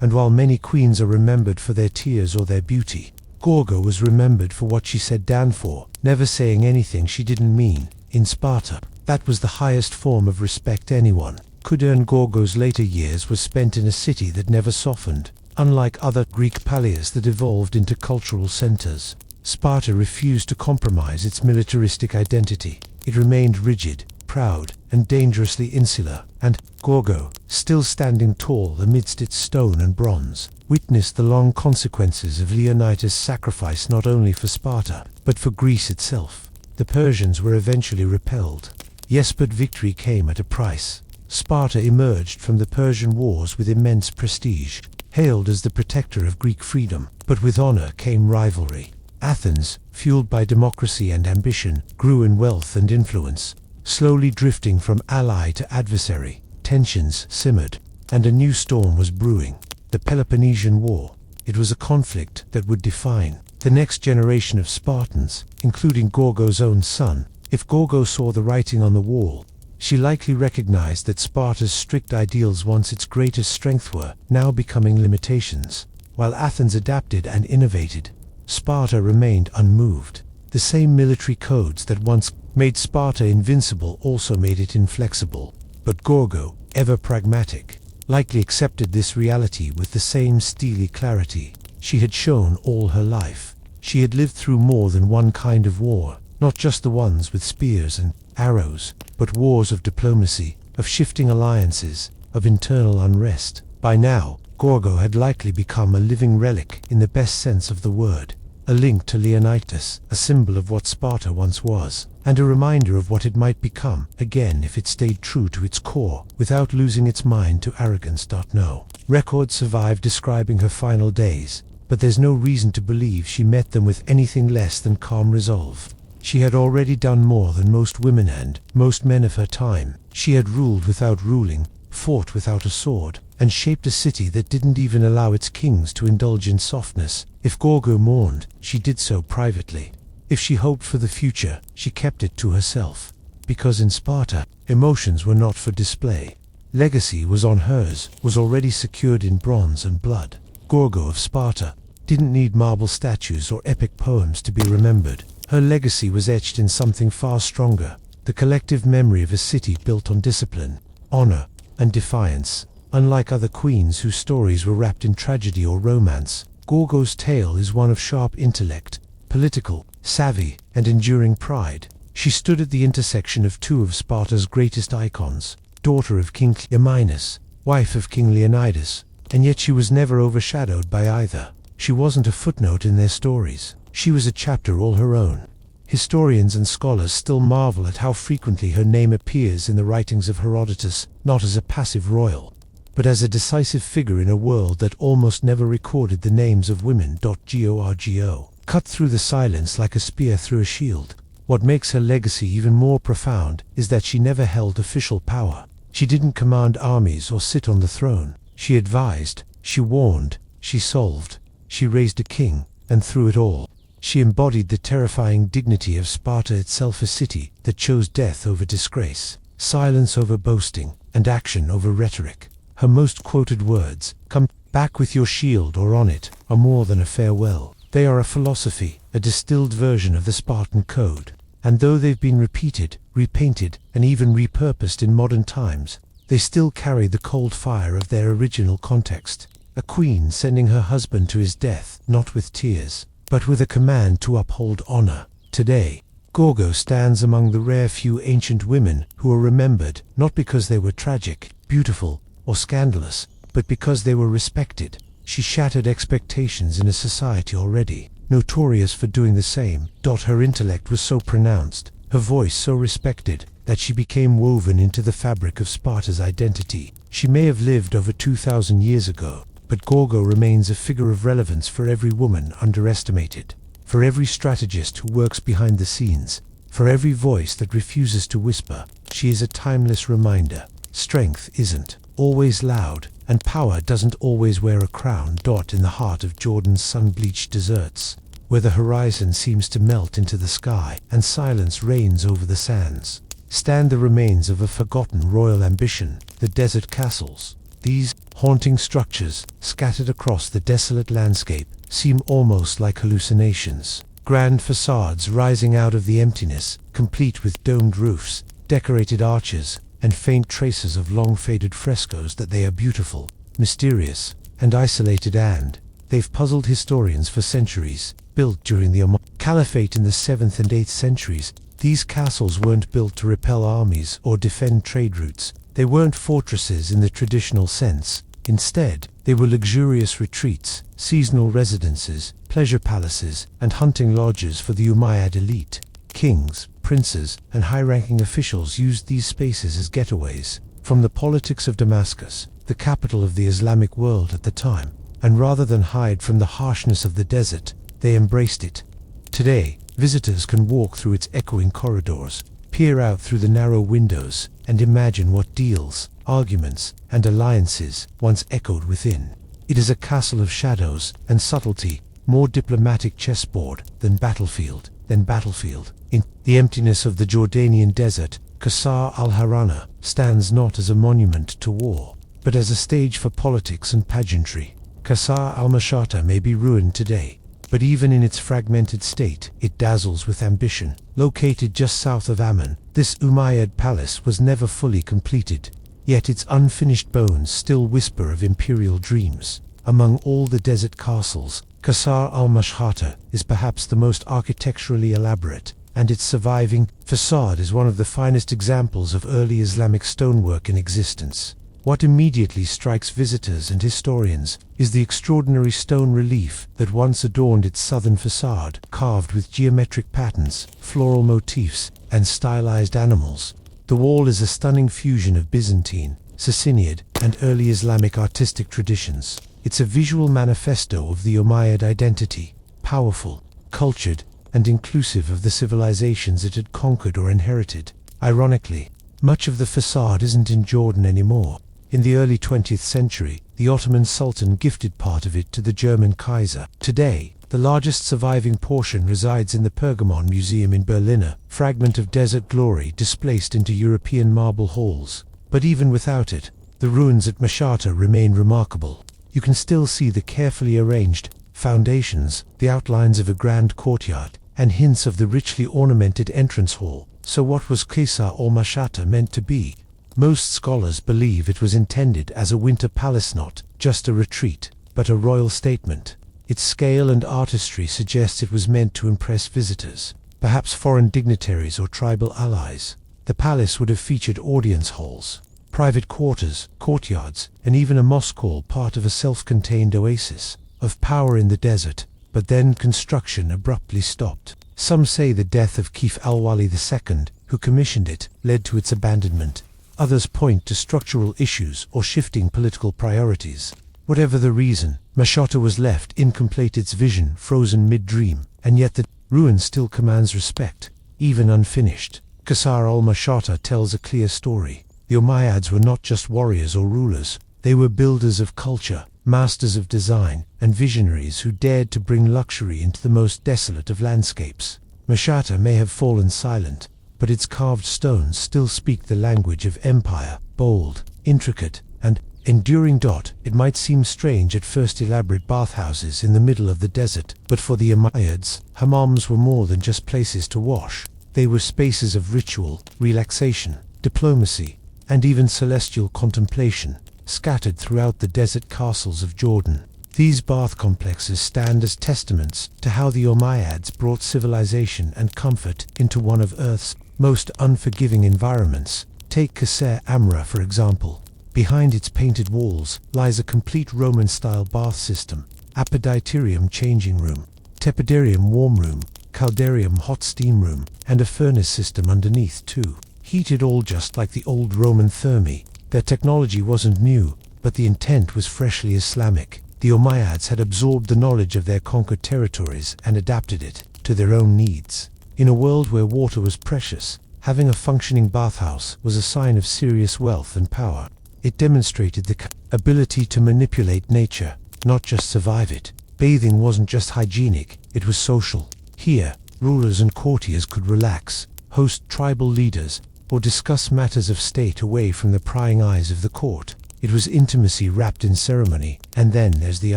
And while many queens are remembered for their tears or their beauty, Gorgo was remembered for what she said down for, never saying anything she didn't mean. In Sparta, that was the highest form of respect anyone could earn. Gorgo's later years was spent in a city that never softened. Unlike other Greek palaces that evolved into cultural centers, Sparta refused to compromise its militaristic identity. It remained rigid, proud, and dangerously insular, and Gorgo, still standing tall amidst its stone and bronze, witnessed the long consequences of Leonidas' sacrifice not only for Sparta, but for Greece itself. The Persians were eventually repelled. Yes, but victory came at a price. Sparta emerged from the Persian wars with immense prestige, hailed as the protector of Greek freedom, but with honor came rivalry. Athens, fueled by democracy and ambition, grew in wealth and influence, slowly drifting from ally to adversary. Tensions simmered, and a new storm was brewing, the Peloponnesian War. It was a conflict that would define the next generation of Spartans, including Gorgo's own son. If Gorgo saw the writing on the wall, she likely recognized that Sparta's strict ideals, once its greatest strength, were now becoming limitations. While Athens adapted and innovated, Sparta remained unmoved. The same military codes that once made Sparta invincible also made it inflexible. But Gorgo, ever pragmatic, likely accepted this reality with the same steely clarity she had shown all her life. She had lived through more than one kind of war, not just the ones with spears and arrows, but wars of diplomacy, of shifting alliances, of internal unrest. By now, Gorgo had likely become a living relic in the best sense of the word, a link to Leonidas, a symbol of what Sparta once was, and a reminder of what it might become again if it stayed true to its core, without losing its mind to arrogance. No records survive describing her final days, but there's no reason to believe she met them with anything less than calm resolve. She had already done more than most women and most men of her time. She had ruled without ruling, fought without a sword, and shaped a city that didn't even allow its kings to indulge in softness. If Gorgo mourned, she did so privately. If she hoped for the future, she kept it to herself. Because in Sparta, emotions were not for display. Legacy was on hers, was already secured in bronze and blood. Gorgo of Sparta didn't need marble statues or epic poems to be remembered. Her legacy was etched in something far stronger, the collective memory of a city built on discipline, honor, and defiance. Unlike other queens whose stories were wrapped in tragedy or romance, Gorgo's tale is one of sharp intellect, political savvy, and enduring pride. She stood at the intersection of two of Sparta's greatest icons, daughter of King Cleomenes, wife of King Leonidas, and yet she was never overshadowed by either. She wasn't a footnote in their stories. She was a chapter all her own. Historians and scholars still marvel at how frequently her name appears in the writings of Herodotus, not as a passive royal, but as a decisive figure in a world that almost never recorded the names of women. Gorgo, cut through the silence like a spear through a shield. What makes her legacy even more profound is that she never held official power. She didn't command armies or sit on the throne. She advised, she warned, she solved, she raised a king, and through it all, she embodied the terrifying dignity of Sparta itself, a city that chose death over disgrace, silence over boasting, and action over rhetoric. Her most quoted words, "Come back with your shield or on it," are more than a farewell. They are a philosophy, a distilled version of the Spartan code. And though they've been repeated, repainted, and even repurposed in modern times, they still carry the cold fire of their original context. A queen sending her husband to his death, not with tears, but with a command to uphold honor. Today, Gorgo stands among the rare few ancient women who are remembered not because they were tragic, beautiful, or scandalous, but because they were respected. She shattered expectations in a society already notorious for doing the same. Her intellect was so pronounced, her voice so respected, that she became woven into the fabric of Sparta's identity. She may have lived over 2,000 years ago, but Gorgo remains a figure of relevance for every woman underestimated, for every strategist who works behind the scenes, for every voice that refuses to whisper. She is a timeless reminder. Strength isn't always loud, and power doesn't always wear a crown. In the heart of Jordan's sun-bleached deserts, where the horizon seems to melt into the sky and silence reigns over the sands, stand the remains of a forgotten royal ambition, the desert castles. These haunting structures, scattered across the desolate landscape, seem almost like hallucinations. Grand facades rising out of the emptiness, complete with domed roofs, decorated arches, and faint traces of long-faded frescoes. That they are beautiful, mysterious, and isolated, and they've puzzled historians for centuries. Built during the Umayyad Caliphate in the 7th and 8th centuries, these castles weren't built to repel armies or defend trade routes. They weren't fortresses in the traditional sense. Instead, they were luxurious retreats, seasonal residences, pleasure palaces, and hunting lodges for the Umayyad elite. Kings, princes, and high-ranking officials used these spaces as getaways from the politics of Damascus, the capital of the Islamic world at the time, and rather than hide from the harshness of the desert, they embraced it. Today, visitors can walk through its echoing corridors, peer out through the narrow windows, and imagine what deals, arguments, and alliances once echoed within. It is a castle of shadows and subtlety, more diplomatic chessboard than battlefield. In the emptiness of the Jordanian desert, Qasr al-Harana stands not as a monument to war, but as a stage for politics and pageantry. Qasr al-Mashata may be ruined today, but even in its fragmented state, it dazzles with ambition. Located just south of Amman, this Umayyad palace was never fully completed, yet its unfinished bones still whisper of imperial dreams. Among all the desert castles, Qasr al-Mashata is perhaps the most architecturally elaborate, and its surviving facade is one of the finest examples of early Islamic stonework in existence. What immediately strikes visitors and historians is the extraordinary stone relief that once adorned its southern facade, carved with geometric patterns, floral motifs, and stylized animals. The wall is a stunning fusion of Byzantine, Sassanid, and early Islamic artistic traditions. It's a visual manifesto of the Umayyad identity, powerful, cultured, and inclusive of the civilizations it had conquered or inherited. Ironically, much of the facade isn't in Jordan anymore. In the early 20th century, the Ottoman Sultan gifted part of it to the German Kaiser. Today, the largest surviving portion resides in the Pergamon Museum in Berlin, a fragment of desert glory displaced into European marble halls. But even without it, the ruins at Mashata remain remarkable. You can still see the carefully arranged foundations, the outlines of a grand courtyard, and hints of the richly ornamented entrance hall. So what was Qasr al-Mashata meant to be? Most scholars believe it was intended as a winter palace, not just a retreat, but a royal statement. Its scale and artistry suggest it was meant to impress visitors, perhaps foreign dignitaries or tribal allies. The palace would have featured audience halls, private quarters, courtyards, and even a mosque hall, part of a self-contained oasis of power in the desert. but then construction abruptly stopped. Some say the death of Kif al-Wali II, who commissioned it, led to its abandonment. Others point to structural issues or shifting political priorities. Whatever the reason, Mashhata was left incomplete, its vision frozen mid-dream, and yet the ruin still commands respect, even unfinished. Qasr al-Mashhata tells a clear story. The Umayyads were not just warriors or rulers, they were builders of culture, masters of design, and visionaries who dared to bring luxury into the most desolate of landscapes. Mashhata may have fallen silent, but its carved stones still speak the language of empire, bold, intricate, and enduring. It might seem strange at first, elaborate bathhouses in the middle of the desert, but for the Umayyads, hammams were more than just places to wash. They were spaces of ritual, relaxation, diplomacy, and even celestial contemplation, scattered throughout the desert castles of Jordan. These bath complexes stand as testaments to how the Umayyads brought civilization and comfort into one of Earth's most unforgiving environments. Take Qasr Amra for example. Behind its painted walls lies a complete Roman-style bath system: Apoditerium changing room, Tepidarium warm room, Caldarium hot steam room, and a furnace system underneath too. Heated all just like the old Roman thermi. Their technology wasn't new, but the intent was freshly Islamic. The Umayyads had absorbed the knowledge of their conquered territories and adapted it to their own needs. In a world where water was precious, having a functioning bathhouse was a sign of serious wealth and power. It demonstrated the ability to manipulate nature, not just survive it. Bathing wasn't just hygienic, it was social. Here, rulers and courtiers could relax, host tribal leaders, or discuss matters of state away from the prying eyes of the court. It was intimacy wrapped in ceremony. And then there's the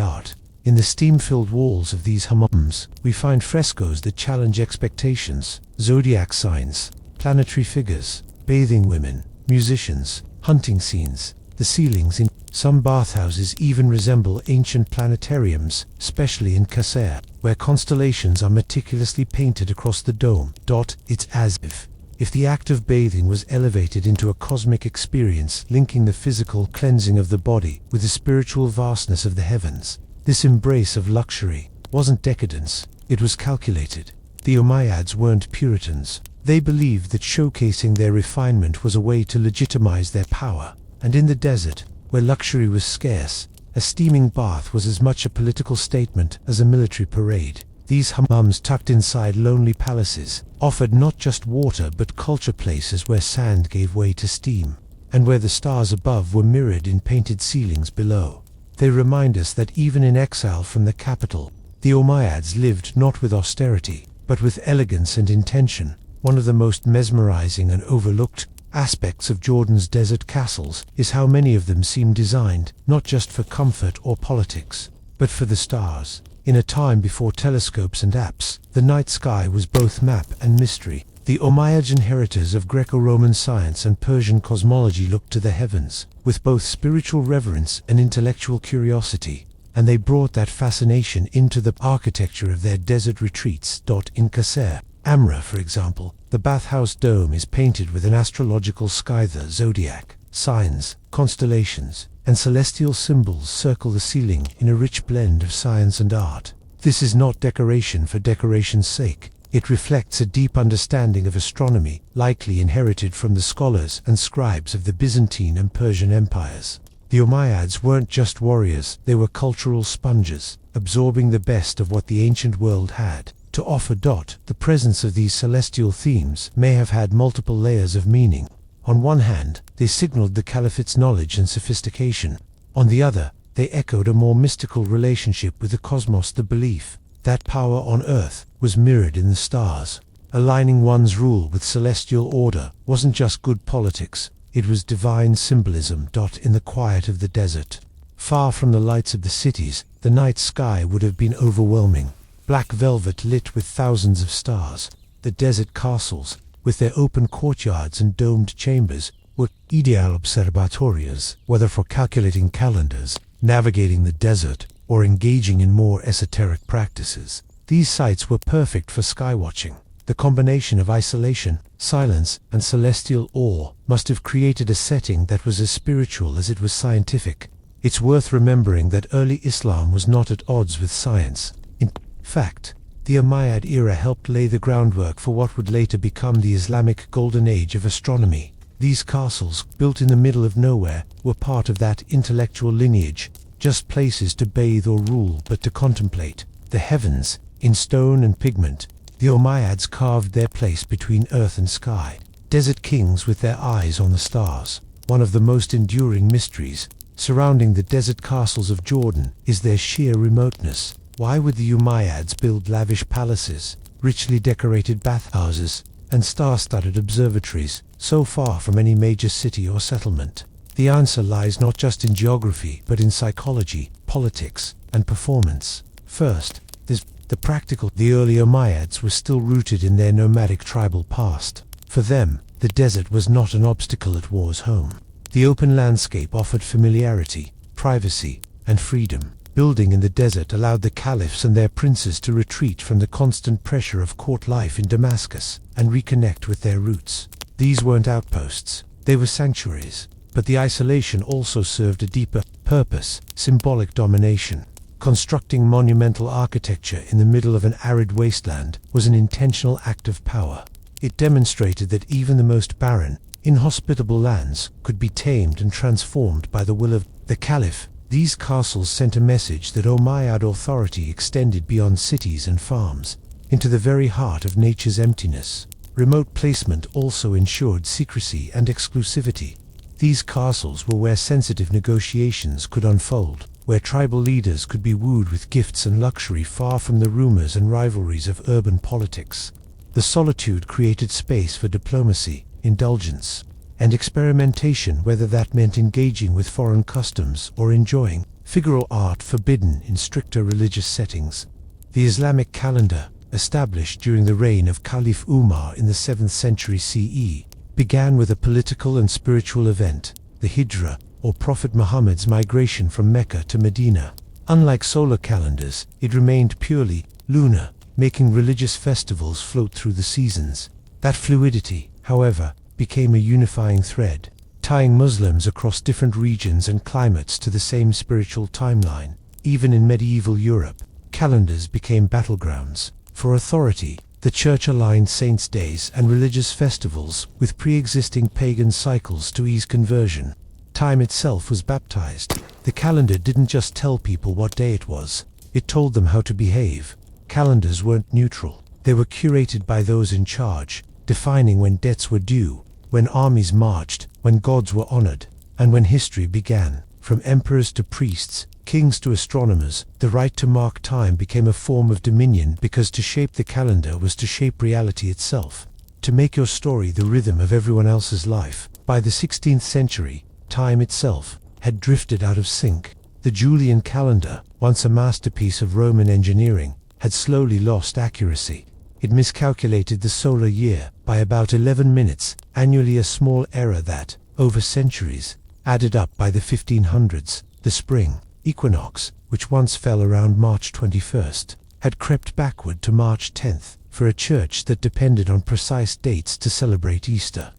art. In the steam-filled walls of these hammams, we find frescoes that challenge expectations, zodiac signs, planetary figures, bathing women, musicians, hunting scenes. The ceilings in some bathhouses even resemble ancient planetariums, especially in Qasr, where constellations are meticulously painted across the dome. It's as if the act of bathing was elevated into a cosmic experience, linking the physical cleansing of the body with the spiritual vastness of the heavens. This embrace of luxury wasn't decadence, it was calculated. The Umayyads weren't Puritans. They believed that showcasing their refinement was a way to legitimize their power. And in the desert, where luxury was scarce, a steaming bath was as much a political statement as a military parade. These hammams, tucked inside lonely palaces, offered not just water but culture, places where sand gave way to steam, and where the stars above were mirrored in painted ceilings below. They remind us that even in exile from the capital, the Umayyads lived not with austerity, but with elegance and intention. One of the most mesmerizing and overlooked aspects of Jordan's desert castles is how many of them seem designed not just for comfort or politics, but for the stars. In a time before telescopes and apps, the night sky was both map and mystery. The Umayyad inheritors of Greco-Roman science and Persian cosmology looked to the heavens with both spiritual reverence and intellectual curiosity, and they brought that fascination into the architecture of their desert retreats. In Qasr Amra, for example, the bathhouse dome is painted with an astrological sky. The zodiac, signs, constellations, and celestial symbols circle the ceiling in a rich blend of science and art. This is not decoration for decoration's sake. It reflects a deep understanding of astronomy, likely inherited from the scholars and scribes of the Byzantine and Persian empires. The Umayyads weren't just warriors, they were cultural sponges, absorbing the best of what the ancient world had to offer. The presence of these celestial themes may have had multiple layers of meaning. On one hand, they signaled the caliphate's knowledge and sophistication. On the other, they echoed a more mystical relationship with the cosmos, the belief that power on earth was mirrored in the stars. Aligning one's rule with celestial order wasn't just good politics, it was divine symbolism. In the quiet of the desert, far from the lights of the cities, the night sky would have been overwhelming. Black velvet lit with thousands of stars. The desert castles, with their open courtyards and domed chambers, were ideal observatorias, whether for calculating calendars, navigating the desert, or engaging in more esoteric practices. These sites were perfect for skywatching. The combination of isolation, silence, and celestial awe must have created a setting that was as spiritual as it was scientific. It's worth remembering that early Islam was not at odds with science. In Fact: the Umayyad era helped lay the groundwork for what would later become the Islamic Golden Age of astronomy. These castles, built in the middle of nowhere, were part of that intellectual lineage, just places to bathe or rule but to contemplate the heavens, in stone and pigment. The Umayyads carved their place between earth and sky, desert kings with their eyes on the stars. One of the most enduring mysteries surrounding the desert castles of Jordan is their sheer remoteness. Why would the Umayyads build lavish palaces, richly decorated bathhouses, and star-studded observatories so far from any major city or settlement? The answer lies not just in geography but in psychology, politics, and performance. First, there's the practical. The early Umayyads were still rooted in their nomadic tribal past. For them, the desert was not an obstacle at war's home. The open landscape offered familiarity, privacy, and freedom. Building in the desert allowed the caliphs and their princes to retreat from the constant pressure of court life in Damascus and reconnect with their roots. These weren't outposts, they were sanctuaries. But the isolation also served a deeper purpose: symbolic domination. Constructing monumental architecture in the middle of an arid wasteland was an intentional act of power. It demonstrated that even the most barren, inhospitable lands could be tamed and transformed by the will of the caliph. These castles sent a message that Umayyad authority extended beyond cities and farms, into the very heart of nature's emptiness. Remote placement also ensured secrecy and exclusivity. These castles were where sensitive negotiations could unfold, where tribal leaders could be wooed with gifts and luxury far from the rumors and rivalries of urban politics. The solitude created space for diplomacy, indulgence, and experimentation, whether that meant engaging with foreign customs or enjoying figural art forbidden in stricter religious settings. The Islamic calendar, established during the reign of Caliph Umar in the 7th century CE, began with a political and spiritual event, the Hijra, or Prophet Muhammad's migration from Mecca to Medina. Unlike solar calendars, it remained purely lunar, making religious festivals float through the seasons. That fluidity, however, became a unifying thread, tying Muslims across different regions and climates to the same spiritual timeline. Even in medieval Europe, calendars became battlegrounds. For authority, the Church aligned saints' days and religious festivals with pre-existing pagan cycles to ease conversion. Time itself was baptized. The calendar didn't just tell people what day it was, it told them how to behave. Calendars weren't neutral. They were curated by those in charge, defining when debts were due, when armies marched, when gods were honored, and when history began. From emperors to priests, kings to astronomers, the right to mark time became a form of dominion, because to shape the calendar was to shape reality itself, to make your story the rhythm of everyone else's life. By the 16th century, time itself had drifted out of sync. The Julian calendar, once a masterpiece of Roman engineering, had slowly lost accuracy. It miscalculated the solar year by about 11 minutes, annually, a small error that, over centuries, added up. By the 1500s, the spring equinox, which once fell around March 21st, had crept backward to March 10th, for a church that depended on precise dates to celebrate Easter.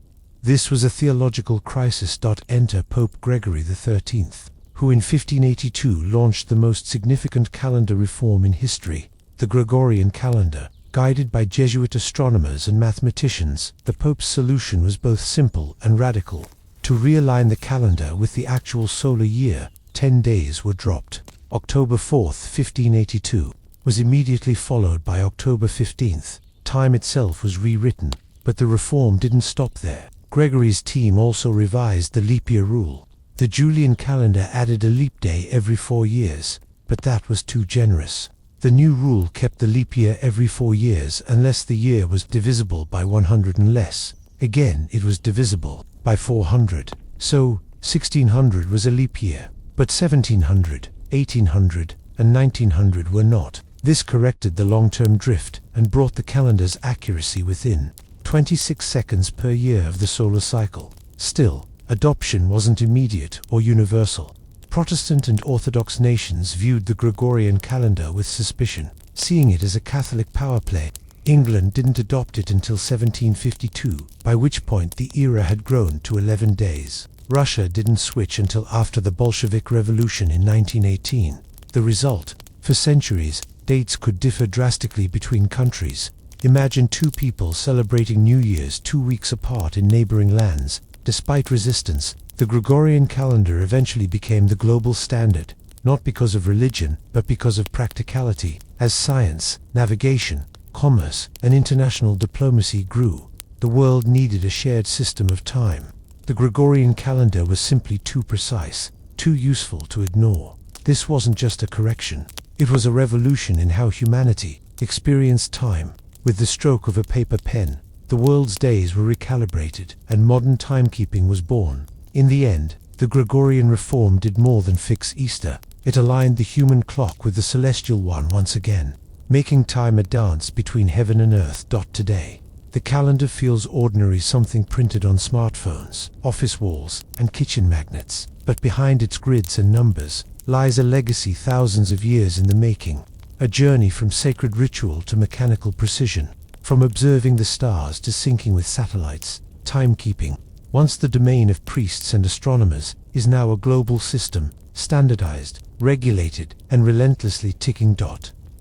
This was a theological crisis. Enter Pope Gregory XIII, who in 1582 launched the most significant calendar reform in history, the Gregorian calendar. Guided by Jesuit astronomers and mathematicians, the Pope's solution was both simple and radical. To realign the calendar with the actual solar year, 10 days were dropped. October 4th, 1582, was immediately followed by October 15th. Time itself was rewritten, but the reform didn't stop there. Gregory's team also revised the leap year rule. The Julian calendar added a leap day every 4 years, but that was too generous. The new rule kept the leap year every 4 years unless the year was divisible by 100 and less. Again, it was divisible by 400. So, 1600 was a leap year, but 1700, 1800, and 1900 were not. This corrected the long-term drift and brought the calendar's accuracy within 26 seconds per year of the solar cycle. Still, adoption wasn't immediate or universal. Protestant and Orthodox nations viewed the Gregorian calendar with suspicion, seeing it as a Catholic power play. England didn't adopt it until 1752, by which point the era had grown to 11 days. Russia didn't switch until after the Bolshevik Revolution in 1918. The result? For centuries, Dates could differ drastically between countries. Imagine two people celebrating New Year's 2 weeks apart in neighboring lands. Despite resistance, the Gregorian calendar eventually became the global standard, not because of religion, but because of practicality. As science, navigation, commerce, and international diplomacy grew, the world needed a shared system of time. The Gregorian calendar was simply too precise, too useful to ignore. This wasn't just a correction. It was a revolution in how humanity experienced time. With the stroke of a paper pen, the world's days were recalibrated, and modern timekeeping was born. In the end, the Gregorian reform did more than fix Easter. It aligned the human clock with the celestial one once again, making time a dance between heaven and earth. Today, the calendar feels ordinary, something printed on smartphones, office walls, and kitchen magnets. But behind its grids and numbers lies a legacy thousands of years in the making. A journey from sacred ritual to mechanical precision, from observing the stars to syncing with satellites. Timekeeping, once the domain of priests and astronomers, is now a global system, standardized, regulated, and relentlessly ticking.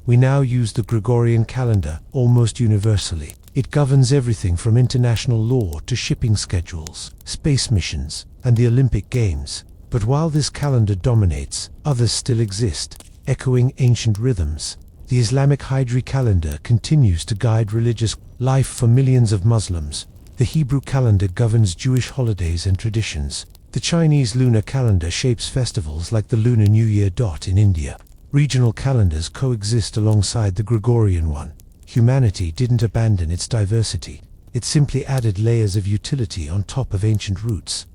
We now use the Gregorian calendar almost universally. It governs everything from international law to shipping schedules, space missions, and the Olympic Games. But while this calendar dominates, others still exist, echoing ancient rhythms. The Islamic Hijri calendar continues to guide religious life for millions of Muslims. The Hebrew calendar governs Jewish holidays and traditions. The Chinese lunar calendar shapes festivals like the Lunar New Year. In India, regional calendars coexist alongside the Gregorian one. Humanity didn't abandon its diversity. It simply added layers of utility on top of ancient roots.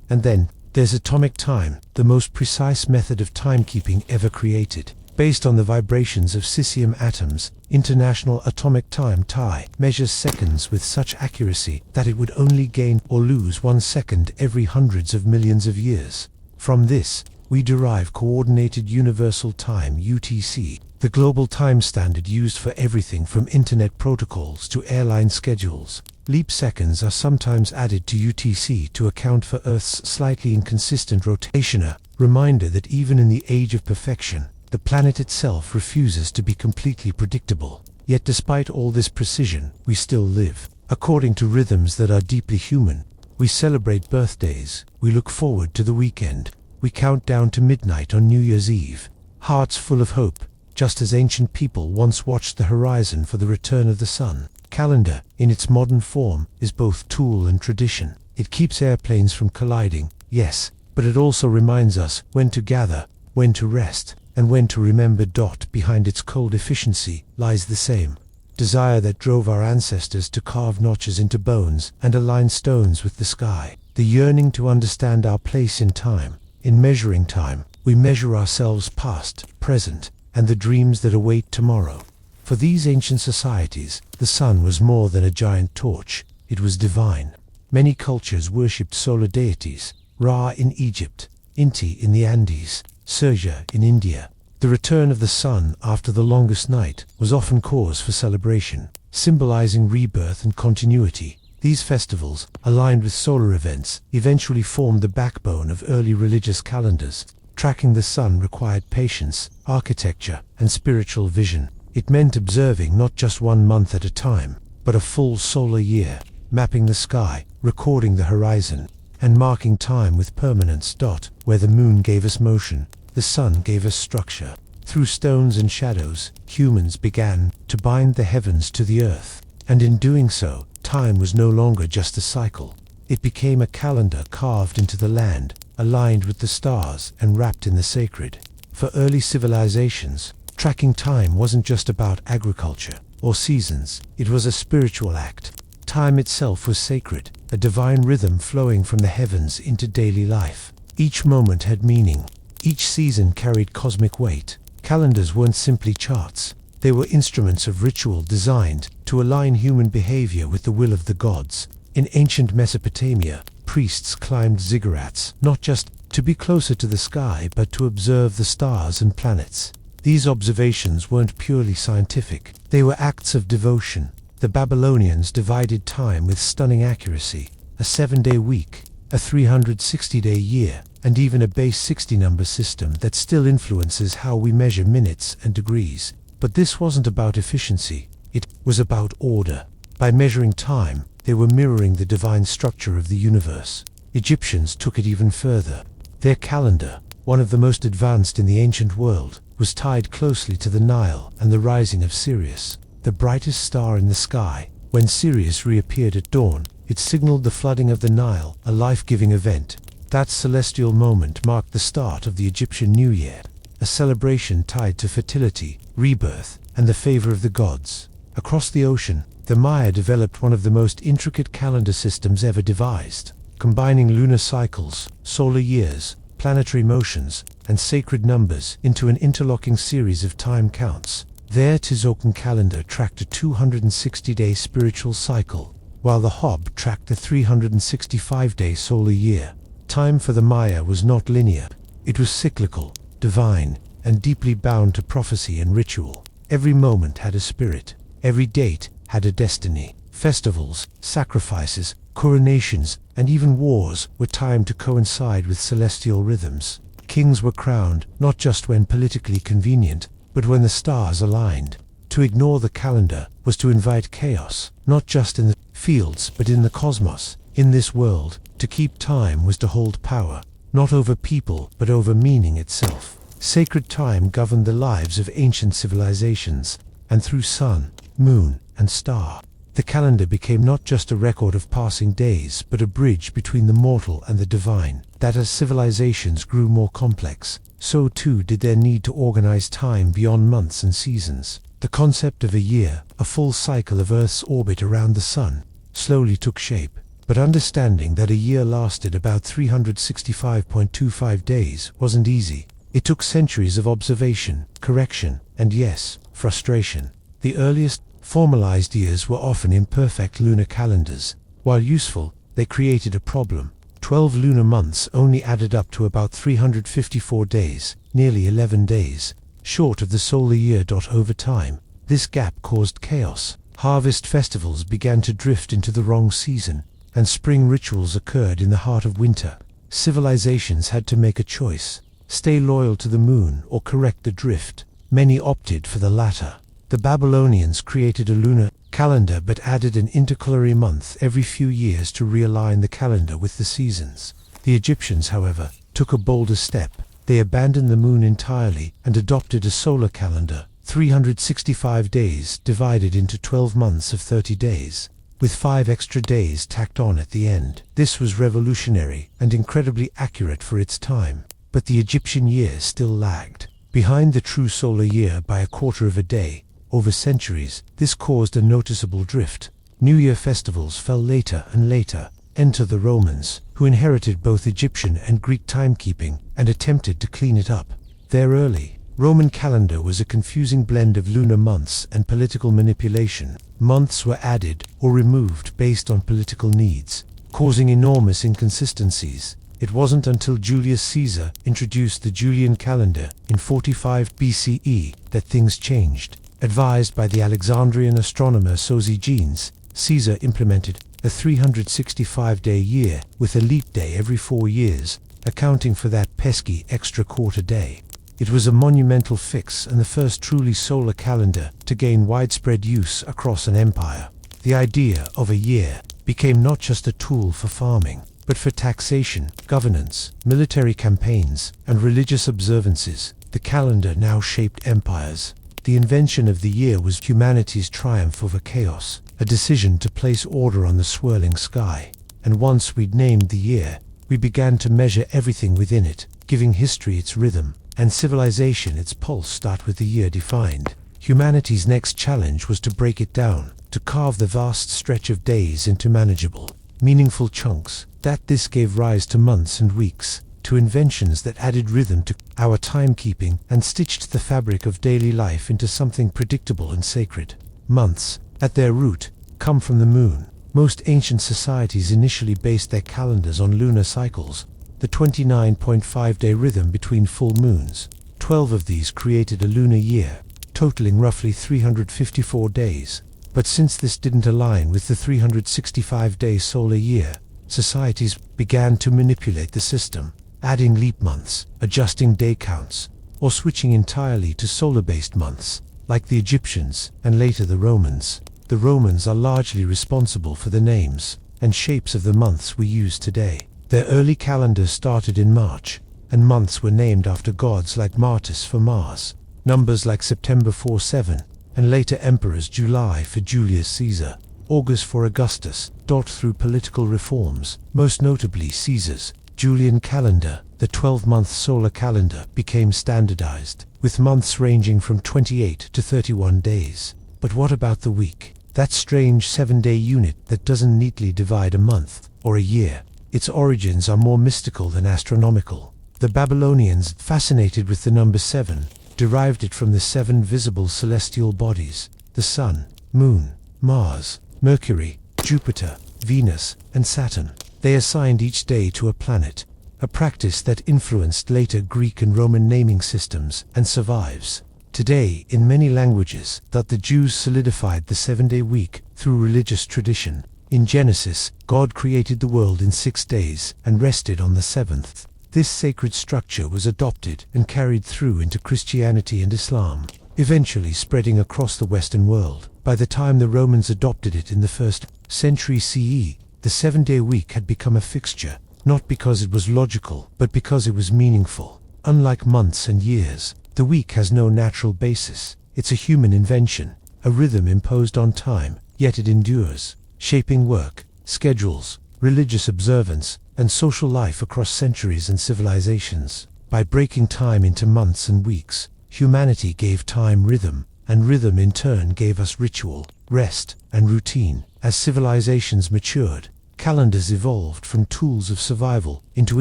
And then, there's atomic time, the most precise method of timekeeping ever created. Based on the vibrations of cesium atoms, International Atomic Time (TI) measures seconds with such accuracy that it would only gain or lose 1 second every hundreds of millions of years. From this, we derive Coordinated Universal Time (UTC), the global time standard used for everything from internet protocols to airline schedules. Leap seconds are sometimes added to UTC to account for Earth's slightly inconsistent rotation, a reminder that even in the age of perfection, the planet itself refuses to be completely predictable. Yet despite all this precision, we still live according to rhythms that are deeply human. We celebrate birthdays, we look forward to the weekend, we count down to midnight on New Year's Eve, hearts full of hope, just as ancient people once watched the horizon for the return of the sun. Calendar, in its modern form, is both tool and tradition. It keeps airplanes from colliding, yes, but it also reminds us when to gather, when to rest, and when to remember. Behind its cold efficiency lies the same desire that drove our ancestors to carve notches into bones and align stones with the sky. The yearning to understand our place in time. In measuring time, we measure ourselves past, present, and the dreams that await tomorrow. For these ancient societies, the sun was more than a giant torch. It was divine. Many cultures worshipped solar deities, Ra in Egypt, Inti in the Andes, Surya in India. The return of the sun after the longest night was often cause for celebration, symbolizing rebirth and continuity. These festivals, aligned with solar events, eventually formed the backbone of early religious calendars. Tracking the sun required patience, architecture, and spiritual vision. It meant observing not just 1 month at a time, but a full solar year, mapping the sky, recording the horizon, and marking time with permanence. Where the moon gave us motion, the sun gave us structure. Through stones and shadows, humans began to bind the heavens to the earth. And in doing so, time was no longer just a cycle. It became a calendar carved into the land, aligned with the stars and wrapped in the sacred. For early civilizations, tracking time wasn't just about agriculture or seasons, it was a spiritual act. Time itself was sacred, a divine rhythm flowing from the heavens into daily life. Each moment had meaning. Each season carried cosmic weight. Calendars weren't simply charts. They were instruments of ritual designed to align human behavior with the will of the gods. In ancient Mesopotamia, priests climbed ziggurats, not just to be closer to the sky, but to observe the stars and planets. These observations weren't purely scientific. They were acts of devotion. The Babylonians divided time with stunning accuracy. A 7-day week, a 360-day year, and even a base 60 number system that still influences how we measure minutes and degrees. But this wasn't about efficiency, it was about order. By measuring time, they were mirroring the divine structure of the universe. Egyptians took it even further. Their calendar, one of the most advanced in the ancient world, was tied closely to the Nile and the rising of Sirius, the brightest star in the sky. When Sirius reappeared at dawn, it signaled the flooding of the Nile, a life-giving event. That celestial moment marked the start of the Egyptian New Year, a celebration tied to fertility, rebirth, and the favor of the gods. Across the ocean, the Maya developed one of the most intricate calendar systems ever devised, combining lunar cycles, solar years, planetary motions, and sacred numbers into an interlocking series of time counts. Their Tzolk'in calendar tracked a 260-day spiritual cycle, while the Hob tracked the 365-day solar year. Time for the Maya was not linear. It was cyclical, divine, and deeply bound to prophecy and ritual. Every moment had a spirit. Every date had a destiny. Festivals, sacrifices, coronations, and even wars were timed to coincide with celestial rhythms. Kings were crowned not just when politically convenient, but when the stars aligned. To ignore the calendar was to invite chaos, not just in the fields but in the cosmos. In this world, to keep time was to hold power, not over people but over meaning itself. Sacred time governed the lives of ancient civilizations, and through sun, moon, and star, the calendar became not just a record of passing days but a bridge between the mortal and the divine. That as civilizations grew more complex, so too did their need to organize time beyond months and seasons. The concept of a year, a full cycle of Earth's orbit around the sun, slowly took shape. But understanding that a year lasted about 365.25 days wasn't easy. It took centuries of observation, correction, and yes, frustration. The earliest formalized years were often imperfect lunar calendars. While useful, they created a problem. 12 lunar months only added up to about 354 days, nearly 11 days, short of the solar year. Over time, this gap caused chaos. Harvest festivals began to drift into the wrong season, and spring rituals occurred in the heart of winter. Civilizations had to make a choice: stay loyal to the moon or correct the drift. Many opted for the latter. The Babylonians created a lunar calendar but added an intercalary month every few years to realign the calendar with the seasons. The Egyptians, however, took a bolder step. They abandoned the moon entirely and adopted a solar calendar, 365 days divided into 12 months of 30 days, with 5 extra days tacked on at the end. This was revolutionary and incredibly accurate for its time. But the Egyptian year still lagged behind the true solar year by a quarter of a day. Over centuries, this caused a noticeable drift. New Year festivals fell later and later. Enter the Romans, who inherited both Egyptian and Greek timekeeping and attempted to clean it up. Their early Roman calendar was a confusing blend of lunar months and political manipulation. Months were added or removed based on political needs, causing enormous inconsistencies. It wasn't until Julius Caesar introduced the Julian calendar in 45 BCE that things changed. Advised by the Alexandrian astronomer Sosigenes, Caesar implemented a 365-day year with a leap day every 4 years, accounting for that pesky extra quarter day. It was a monumental fix and the first truly solar calendar to gain widespread use across an empire. The idea of a year became not just a tool for farming, but for taxation, governance, military campaigns, and religious observances. The calendar now shaped empires. The invention of the year was humanity's triumph over chaos, a decision to place order on the swirling sky. And once we'd named the year, we began to measure everything within it, giving history its rhythm, and civilization its pulse. Start with the year defined. Humanity's next challenge was to break it down, to carve the vast stretch of days into manageable, meaningful chunks. This gave rise to months and weeks, to inventions that added rhythm to our timekeeping and stitched the fabric of daily life into something predictable and sacred. Months, at their root, come from the moon. Most ancient societies initially based their calendars on lunar cycles, the 29.5-day rhythm between full moons. 12 of these created a lunar year, totaling roughly 354 days. But since this didn't align with the 365-day solar year, societies began to manipulate the system, adding leap months, adjusting day counts, or switching entirely to solar-based months. like the Egyptians and later the Romans. The Romans are largely responsible for the names and shapes of the months we use today. Their early calendar started in March, and months were named after gods like Martis for Mars, numbers like September 4-7, and later emperors July for Julius Caesar, August for Augustus, through political reforms, most notably Caesar's Julian calendar. The 12-month solar calendar became standardized, with months ranging from 28 to 31 days. But what about the week? That strange 7-day unit that doesn't neatly divide a month or a year. Its origins are more mystical than astronomical. The Babylonians, fascinated with the number 7, derived it from the 7 visible celestial bodies: the Sun, Moon, Mars, Mercury, Jupiter, Venus, and Saturn. They assigned each day to a planet, a practice that influenced later Greek and Roman naming systems and survives today in many languages. That the Jews solidified the 7-day week through religious tradition. In Genesis, God created the world in 6 days and rested on the 7th. This sacred structure was adopted and carried through into Christianity and Islam, eventually spreading across the Western world. By the time the Romans adopted it in the 1st century CE, the 7-day week had become a fixture, not because it was logical, but because it was meaningful. Unlike months and years, the week has no natural basis. It's a human invention, a rhythm imposed on time, yet it endures, shaping work, schedules, religious observance, and social life across centuries and civilizations. By breaking time into months and weeks, humanity gave time rhythm, and rhythm in turn gave us ritual, rest, and routine. As civilizations matured, calendars evolved from tools of survival into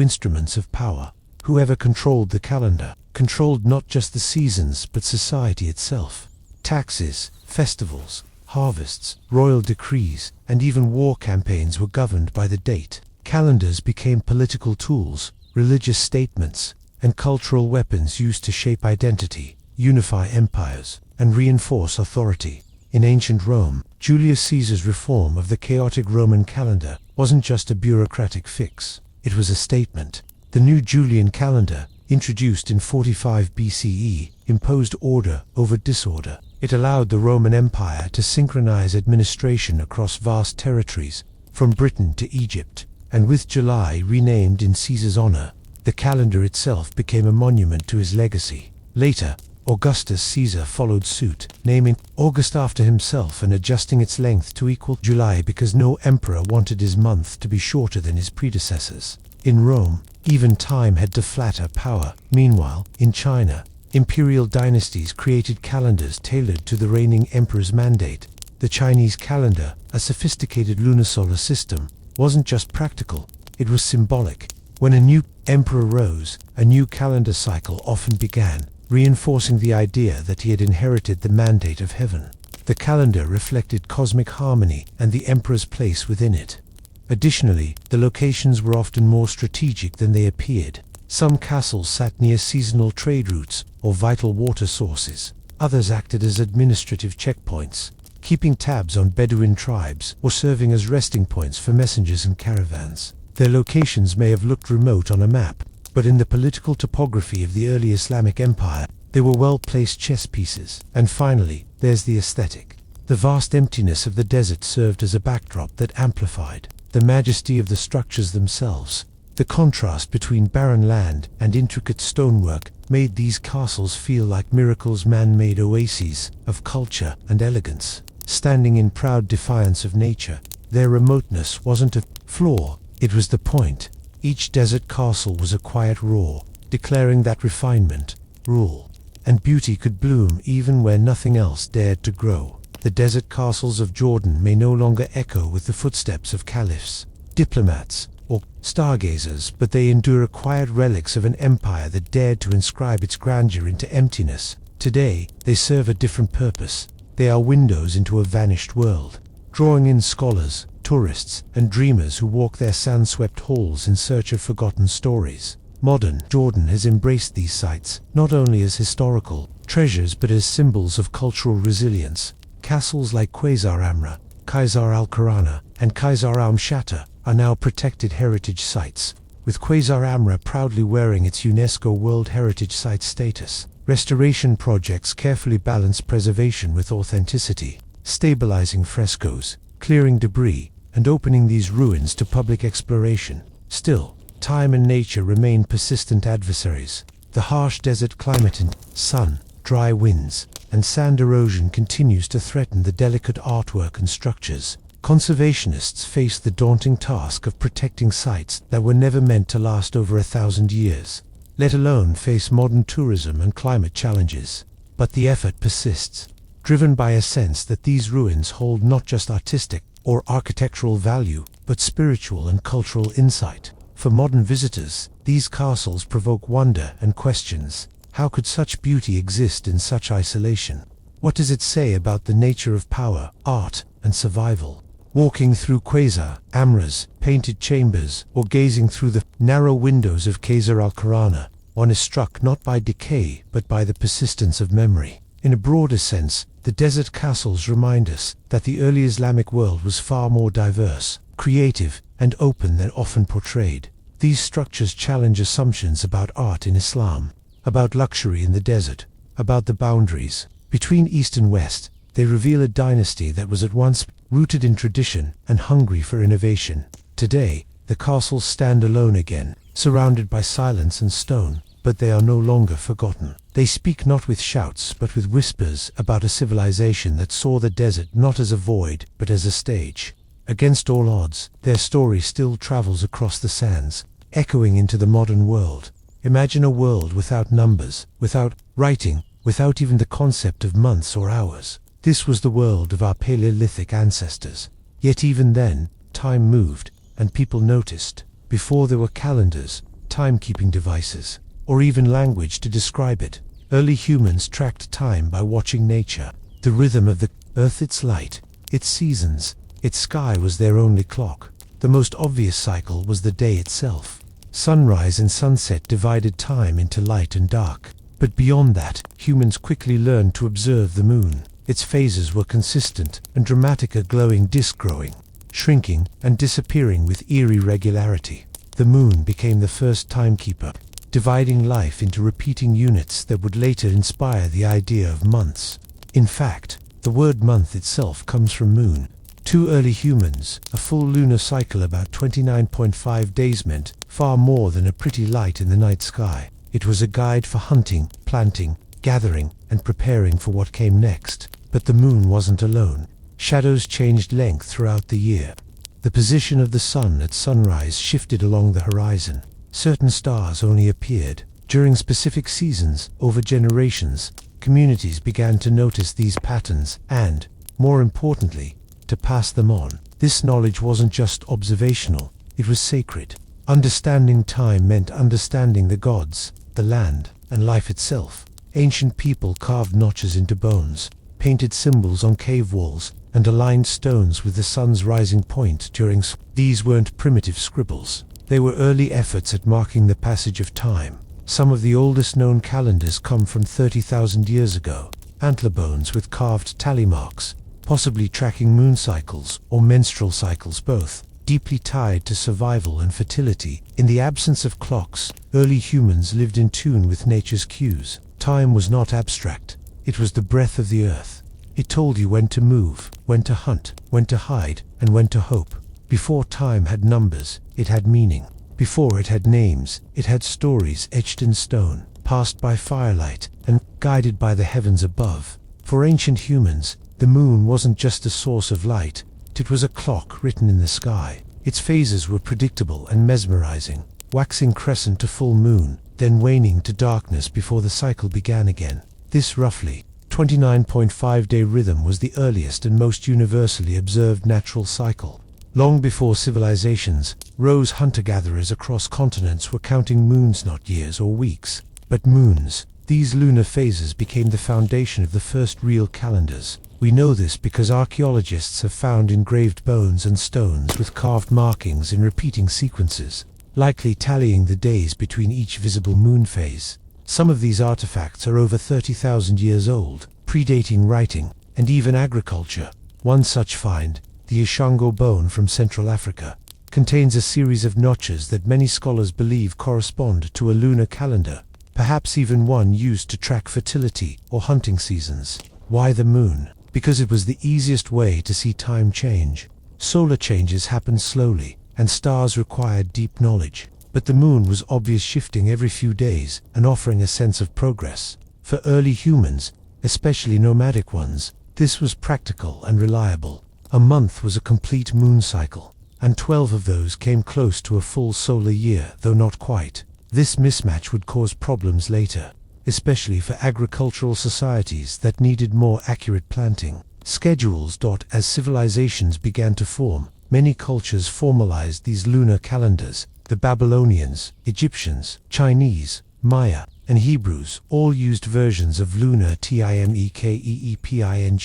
instruments of power. Whoever controlled the calendar controlled not just the seasons but society itself. Taxes, festivals, harvests, royal decrees, and even war campaigns were governed by the date. Calendars became political tools, religious statements, and cultural weapons used to shape identity, unify empires, and reinforce authority. In ancient Rome, Julius Caesar's reform of the chaotic Roman calendar wasn't just a bureaucratic fix. It was a statement. The new Julian calendar, introduced in 45 BCE, imposed order over disorder. It allowed the Roman Empire to synchronize administration across vast territories, from Britain to Egypt, and with July renamed in Caesar's honor, the calendar itself became a monument to his legacy. Later, Augustus Caesar followed suit, naming August after himself and adjusting its length to equal July because no emperor wanted his month to be shorter than his predecessors. In Rome, even time had to flatter power. Meanwhile, in China, imperial dynasties created calendars tailored to the reigning emperor's mandate. The Chinese calendar, a sophisticated lunisolar system, wasn't just practical, it was symbolic. When a new emperor rose, a new calendar cycle often began, reinforcing the idea that he had inherited the mandate of heaven. The calendar reflected cosmic harmony and the emperor's place within it. Additionally, the locations were often more strategic than they appeared. Some castles sat near seasonal trade routes or vital water sources. Others acted as administrative checkpoints, keeping tabs on Bedouin tribes or serving as resting points for messengers and caravans. Their locations may have looked remote on a map, but in the political topography of the early Islamic Empire, they were well-placed chess pieces. And finally, there's the aesthetic. The vast emptiness of the desert served as a backdrop that amplified the majesty of the structures themselves. The contrast between barren land and intricate stonework made these castles feel like miracles, man-made oases of culture and elegance. Standing in proud defiance of nature, their remoteness wasn't a flaw, it was the point. Each desert castle was a quiet roar, declaring that refinement, rule, and beauty could bloom even where nothing else dared to grow. The desert castles of Jordan may no longer echo with the footsteps of caliphs, diplomats, or stargazers, but they endure as quiet relics of an empire that dared to inscribe its grandeur into emptiness. Today, they serve a different purpose. They are windows into a vanished world, drawing in scholars, tourists, and dreamers who walk their sand-swept halls in search of forgotten stories. Modern Jordan has embraced these sites, not only as historical treasures but as symbols of cultural resilience. Castles like Qusar Amra, Qusar al-Qarana, and Qusar al-Mshata are now protected heritage sites, with Qusar Amra proudly wearing its UNESCO World Heritage Site status. Restoration projects carefully balance preservation with authenticity, stabilizing frescoes, clearing debris, and opening these ruins to public exploration. Still, time and nature remain persistent adversaries. The harsh desert climate and sun, dry winds, and sand erosion continues to threaten the delicate artwork and structures. Conservationists face the daunting task of protecting sites that were never meant to last over 1,000 years, let alone face modern tourism and climate challenges. But the effort persists, driven by a sense that these ruins hold not just artistic or architectural value, but spiritual and cultural insight. For modern visitors, these castles provoke wonder and questions. How could such beauty exist in such isolation? What does it say about the nature of power, art, and survival? Walking through Quasar, Amra's painted chambers, or gazing through the narrow windows of Qasr al-Qarana, one is struck not by decay, but by the persistence of memory. In a broader sense, the desert castles remind us that the early Islamic world was far more diverse, creative, and open than often portrayed. These structures challenge assumptions about art in Islam, about luxury in the desert, about the boundaries between East and West. They reveal a dynasty that was at once rooted in tradition and hungry for innovation. Today, the castles stand alone again, surrounded by silence and stone, but they are no longer forgotten. They speak not with shouts but with whispers about a civilization that saw the desert not as a void but as a stage. Against all odds, their story still travels across the sands, echoing into the modern world. Imagine a world without numbers, without writing, without even the concept of months or hours. This was the world of our Paleolithic ancestors. Yet even then, time moved, and people noticed. Before there were calendars, timekeeping devices, or even language to describe it, early humans tracked time by watching nature. The rhythm of the earth, its light, its seasons, its sky was their only clock. The most obvious cycle was the day itself. Sunrise and sunset divided time into light and dark. But beyond that, humans quickly learned to observe the moon. Its phases were consistent and dramatic, a glowing disk growing, shrinking, and disappearing with eerie regularity. The moon became the first timekeeper, dividing life into repeating units that would later inspire the idea of months. In fact, the word month itself comes from moon. To early humans, a full lunar cycle about 29.5 days meant far more than a pretty light in the night sky. It was a guide for hunting, planting, gathering, and preparing for what came next. But the moon wasn't alone. Shadows changed length throughout the year. The position of the sun at sunrise shifted along the horizon. Certain stars only appeared during specific seasons. Over generations, communities began to notice these patterns and, more importantly, to pass them on. This knowledge wasn't just observational, it was sacred. Understanding time meant understanding the gods, the land, and life itself. Ancient people carved notches into bones, painted symbols on cave walls, and aligned stones with the sun's rising point during. These weren't primitive scribbles. They were early efforts at marking the passage of time. Some of the oldest known calendars come from 30,000 years ago. Antler bones with carved tally marks, possibly tracking moon cycles or menstrual cycles, both deeply tied to survival and fertility. In the absence of clocks, early humans lived in tune with nature's cues. Time was not abstract. It was the breath of the earth. It told you when to move, when to hunt, when to hide, and when to hope. Before time had numbers, it had meaning. Before it had names, it had stories etched in stone, passed by firelight, and guided by the heavens above. For ancient humans, the moon wasn't just a source of light, it was a clock written in the sky. Its phases were predictable and mesmerizing, waxing crescent to full moon, then waning to darkness before the cycle began again. This roughly 29.5-day rhythm was the earliest and most universally observed natural cycle. Long before civilizations, rose hunter-gatherers across continents were counting moons, not years or weeks, but moons. These lunar phases became the foundation of the first real calendars. We know this because archaeologists have found engraved bones and stones with carved markings in repeating sequences, likely tallying the days between each visible moon phase. Some of these artifacts are over 30,000 years old, predating writing and even agriculture. One such find, the Ishango bone from Central Africa, contains a series of notches that many scholars believe correspond to a lunar calendar. perhaps even one used to track fertility or hunting seasons. Why the moon? Because it was the easiest way to see time change. Solar changes happened slowly, and stars required deep knowledge. But the moon was obvious, shifting every few days and offering a sense of progress. For early humans, especially nomadic ones, this was practical and reliable. A month was a complete moon cycle, and 12 of those came close to a full solar year, though not quite. This mismatch would cause problems later, especially for agricultural societies that needed more accurate planting schedules. As civilizations began to form, many cultures formalized these lunar calendars. The Babylonians, Egyptians, Chinese, Maya, and Hebrews all used versions of lunar timekeeping.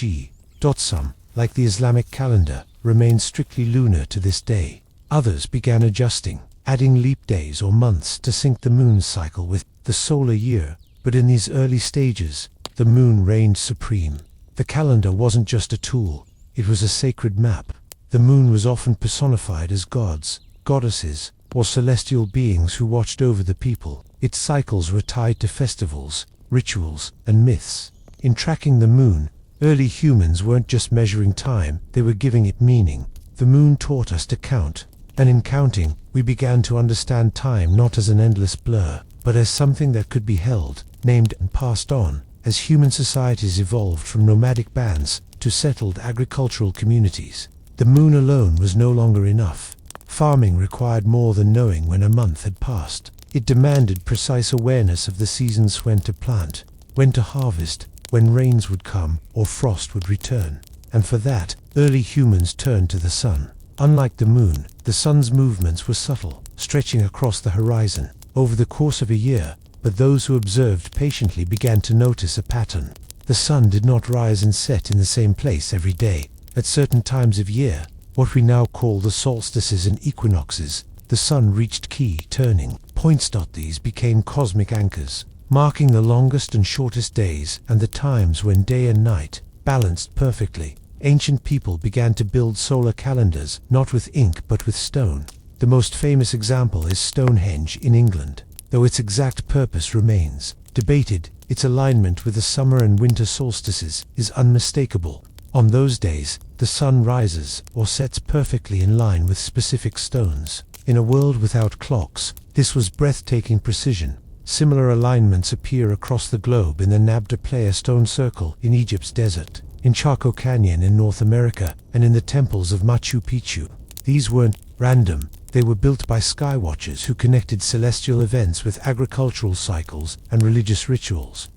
Some, like the Islamic calendar, remain strictly lunar to this day. Others began adjusting, adding leap days or months to sync the moon's cycle with the solar year. But in these early stages, the moon reigned supreme. The calendar wasn't just a tool, it was a sacred map. The moon was often personified as gods, goddesses, or celestial beings who watched over the people. Its cycles were tied to festivals, rituals, and myths. In tracking the moon, early humans weren't just measuring time, they were giving it meaning. The moon taught us to count, and in counting, we began to understand time not as an endless blur, but as something that could be held, named, and passed on. As human societies evolved from nomadic bands to settled agricultural communities, the moon alone was no longer enough. Farming required more than knowing when a month had passed. It demanded precise awareness of the seasons: when to plant, when to harvest, when rains would come or frost would return. And for that, early humans turned to the sun. Unlike the moon, the sun's movements were subtle, stretching across the horizon over the course of a year, but those who observed patiently began to notice a pattern. The sun did not rise and set in the same place every day. At certain times of year, what we now call the solstices and equinoxes, the sun reached key turning points. These became cosmic anchors, marking the longest and shortest days and the times when day and night balanced perfectly. Ancient people began to build solar calendars, not with ink but with stone. The most famous example is Stonehenge in England. Though its exact purpose remains debated, its alignment with the summer and winter solstices is unmistakable. On those days, the sun rises or sets perfectly in line with specific stones. In a world without clocks, this was breathtaking precision. Similar alignments appear across the globe in the Nabta Playa stone circle in Egypt's desert, in Chaco Canyon in North America, and in the temples of Machu Picchu. These weren't random, they were built by skywatchers who connected celestial events with agricultural cycles and religious rituals.